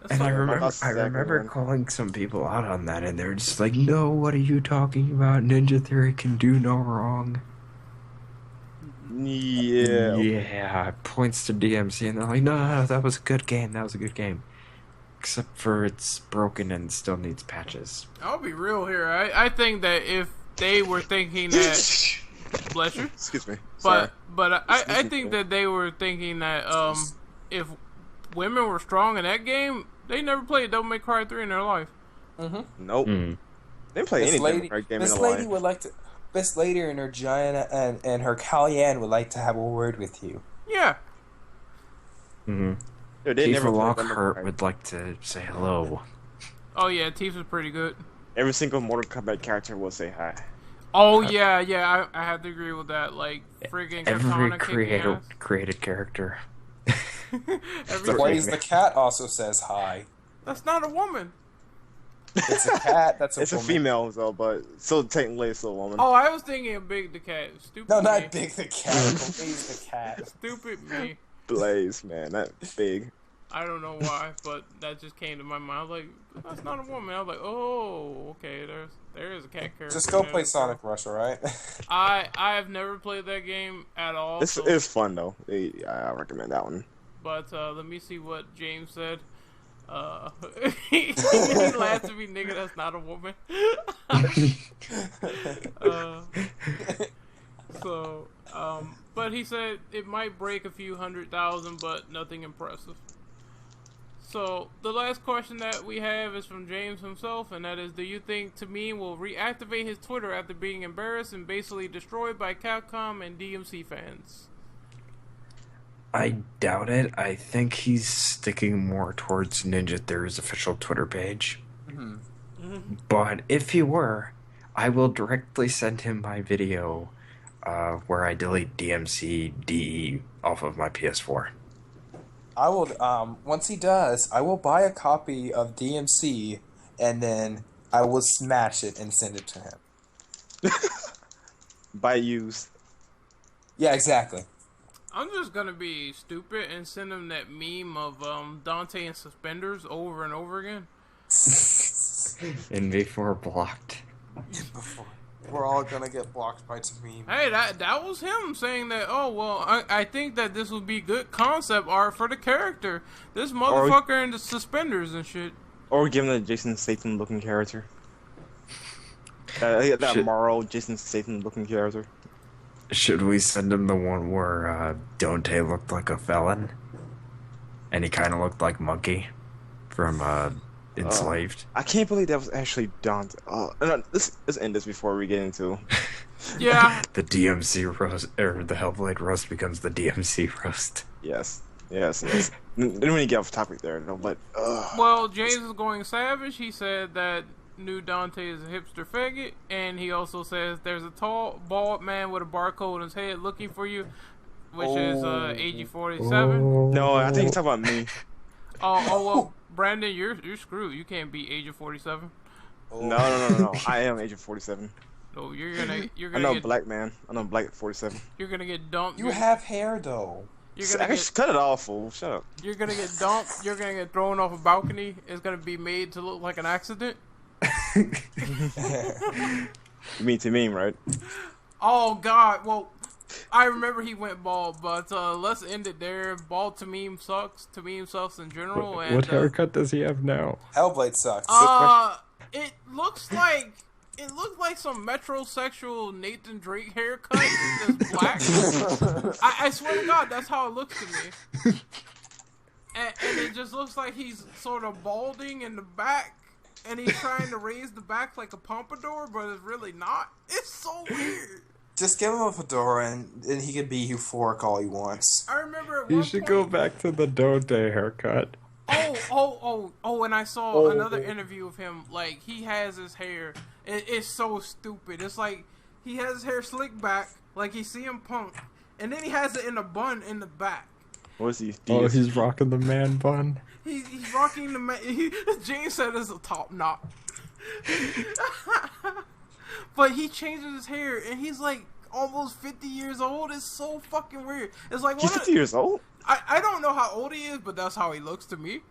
G: And I remember calling some people out on that, and they're just like, "No, what are you talking about? Ninja Theory can do no wrong."
F: Yeah.
G: Yeah, points to DMC, and they're like, no, that was a good game. That was a good game. Except for it's broken and still needs patches.
C: I'll be real here. I think that if they were thinking that... Bless you.
F: Excuse me.
C: But I think that they were thinking that if women were strong in that game, they never played Devil May Cry 3 in their life.
F: Mm-hmm. Nope. They didn't play any Devil May Cry game in their life.
I: Would like to... This lady and her giant and her Calian would like to have a word with you.
C: Yeah.
G: Mm-hmm. Tifa Lockhart would like to say hello.
C: Oh yeah, Tifa's pretty good.
F: Every single Mortal Kombat character will say hi.
C: Oh yeah, I have to agree with that. Like friggin'
G: every created character.
I: Blaze the cat also says hi.
C: That's not a woman.
I: It's a cat. That's
F: it's
I: woman.
F: A female though, but still technically it's a woman.
C: Oh, I was thinking of Big the Cat. Stupid.
I: No, not
C: me.
I: Big the Cat. Blaze the cat.
C: Stupid me.
F: Blaze, man, that's big.
C: I don't know why, but that just came to my mind. I was like, that's not a woman. I was like, oh, okay, there is a cat character.
I: Just go play Sonic Rush, alright?
C: I have never played that game at all.
F: It's fun though. I recommend that one.
C: But let me see what James said. He laughed at me, nigga. That's not a woman. But he said it might break a few 100,000, but nothing impressive. So the last question that we have is from James himself, and that is: do you think Tamim will reactivate his Twitter after being embarrassed and basically destroyed by Capcom and DMC fans?
G: I doubt it. I think he's sticking more towards Ninja Theory's official Twitter page.
I: Mm-hmm.
C: Mm-hmm.
G: But if he were, I will directly send him my video where I delete DMC DE off of my PS4.
I: I will, once he does, I will buy a copy of DMC and then I will smash it and send it to him.
F: By used.
I: Yeah, exactly.
C: I'm just gonna be stupid and send him that meme of Dante in suspenders over and over again.
G: And before blocked.
I: We're all gonna get blocked by Tamim.
C: Hey, that was him saying that. Oh well, I think that this would be good concept art for the character. This motherfucker in the suspenders and shit.
F: Or give him the Jason Statham looking character. That moral Jason Statham looking character.
G: Should we send him the one where Dante looked like a felon? And he kind of looked like Monkey from Enslaved?
F: I can't believe that was actually Dante. No, let's end this before we get into...
C: Yeah.
G: The DMC roast, or the Hellblade roast becomes the DMC roast.
F: Yes. Didn't really get off topic there, no, but...
C: Well, James is going savage. He said that new Dante is a hipster faggot, and he also says there's a tall, bald man with a barcode on his head looking for you, which is AG47.
F: No, I think he's talking about me.
C: Oh well, Brandon, you're screwed. You can't beat Agent 47.
F: No. I am Agent 47.
C: No, you're gonna.
F: I know black man. I know black 47.
C: You're gonna get dumped.
I: You have hair though.
F: Cut it off, fool. Shut up.
C: You're gonna get dumped. You're gonna get thrown off a balcony. It's gonna be made to look like an accident.
F: You mean to me, right?
C: Oh God. Well, I remember he went bald, but let's end it there. Bald Tamim sucks. Tamim sucks in general.
D: What haircut does he have now?
I: Hellblade sucks.
C: It looks like some metrosexual Nathan Drake haircut that's black. I swear to God, that's how it looks to me. And it just looks like he's sort of balding in the back, and he's trying to raise the back like a pompadour, but it's really not. It's so weird.
I: Just give him a fedora, and he can be euphoric all he wants.
C: I remember at
D: You
C: one
D: should
C: point,
D: go back to the Dante haircut.
C: Oh, and I saw another interview of him. Like, he has his hair. It's so stupid. It's like, he has his hair slicked back, like he's CM Punk, and then he has it in a bun in the back.
F: What is he?
D: Oh, he's rocking the man bun.
C: He's rocking the man. James said it's a top knot. But he changes his hair, and he's like almost 50 years old. It's so fucking weird. It's like,
F: he's 50 years old?
C: I don't know how old he is, but that's how he looks to me.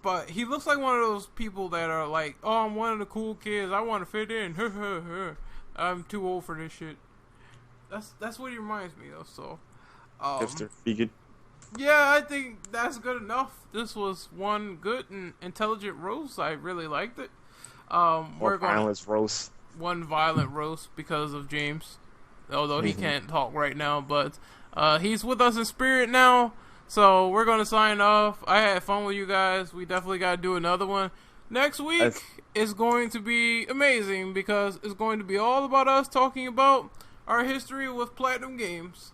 C: but he looks like one of those people that are like, oh, I'm one of the cool kids. I want to fit in. I'm too old for this shit. That's what he reminds me of. So,
F: Hipster, vegan.
C: yeah, I think that's good enough. This was one good and intelligent roast. I really liked it. We're
F: violent roast.
C: One violent roast because of James, although he can't talk right now. But he's with us in spirit now. So we're gonna sign off. I had fun with you guys. We definitely gotta do another one next week. Is going to be amazing because it's going to be all about us talking about our history with Platinum Games.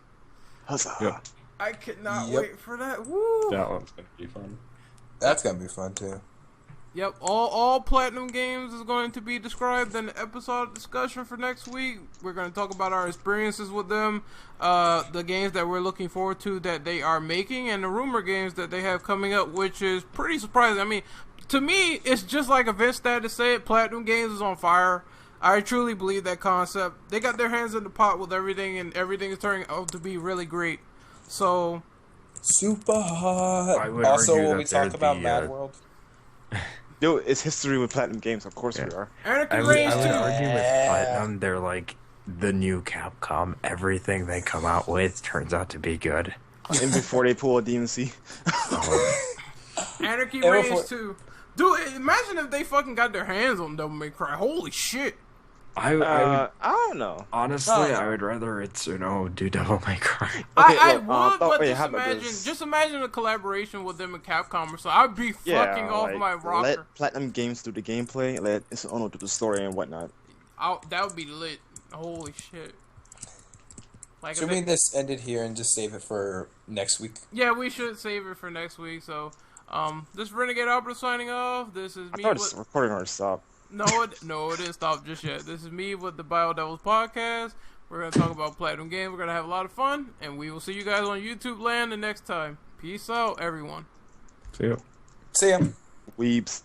F: Huzzah!
D: Yep.
C: I cannot wait for that. Woo!
D: That one's gonna be fun.
I: That's gonna be fun too.
C: Yep, all Platinum Games is going to be described in the episodic discussion for next week. We're going to talk about our experiences with them, the games that we're looking forward to that they are making, and the rumor games that they have coming up, which is pretty surprising. I mean, to me, it's just like Vince had to say it, Platinum Games is on fire. I truly believe that concept. They got their hands in the pot with everything, and everything is turning out to be really great. So,
I: super hot.
G: Also,
I: when we talk about Mad World.
F: Yo, it's history with Platinum Games. Of course we are.
C: Anarchy
G: I would
C: Reigns too.
G: argue with Platinum, they're like the new Capcom. Everything they come out with turns out to be good.
F: And before they pull a DMC.
C: Anarchy Reigns too. Dude, imagine if they fucking got their hands on Devil May Cry. Holy shit.
G: I
F: don't know.
G: Honestly, I would rather Itsuno do Devil May Cry.
F: Okay,
C: I
F: look,
C: would, but
F: wait,
C: just imagine a collaboration with them and Capcom or so. I'd be fucking off my rocker.
F: Let Platinum Games do the gameplay, let Itsuno do the story and whatnot.
C: That would be lit. Holy shit. Like
I: Should we just end it here and just save it for next week?
C: Yeah, we should save it for next week. So, this is Renegade Operative signing off. This is me.
F: I thought this recording already stopped.
C: No, it didn't stop just yet. This is me with the Bio Devils podcast. We're going to talk about Platinum Games. We're going to have a lot of fun. And we will see you guys on YouTube land the next time. Peace out, everyone.
D: See ya.
I: See ya.
F: Weebs.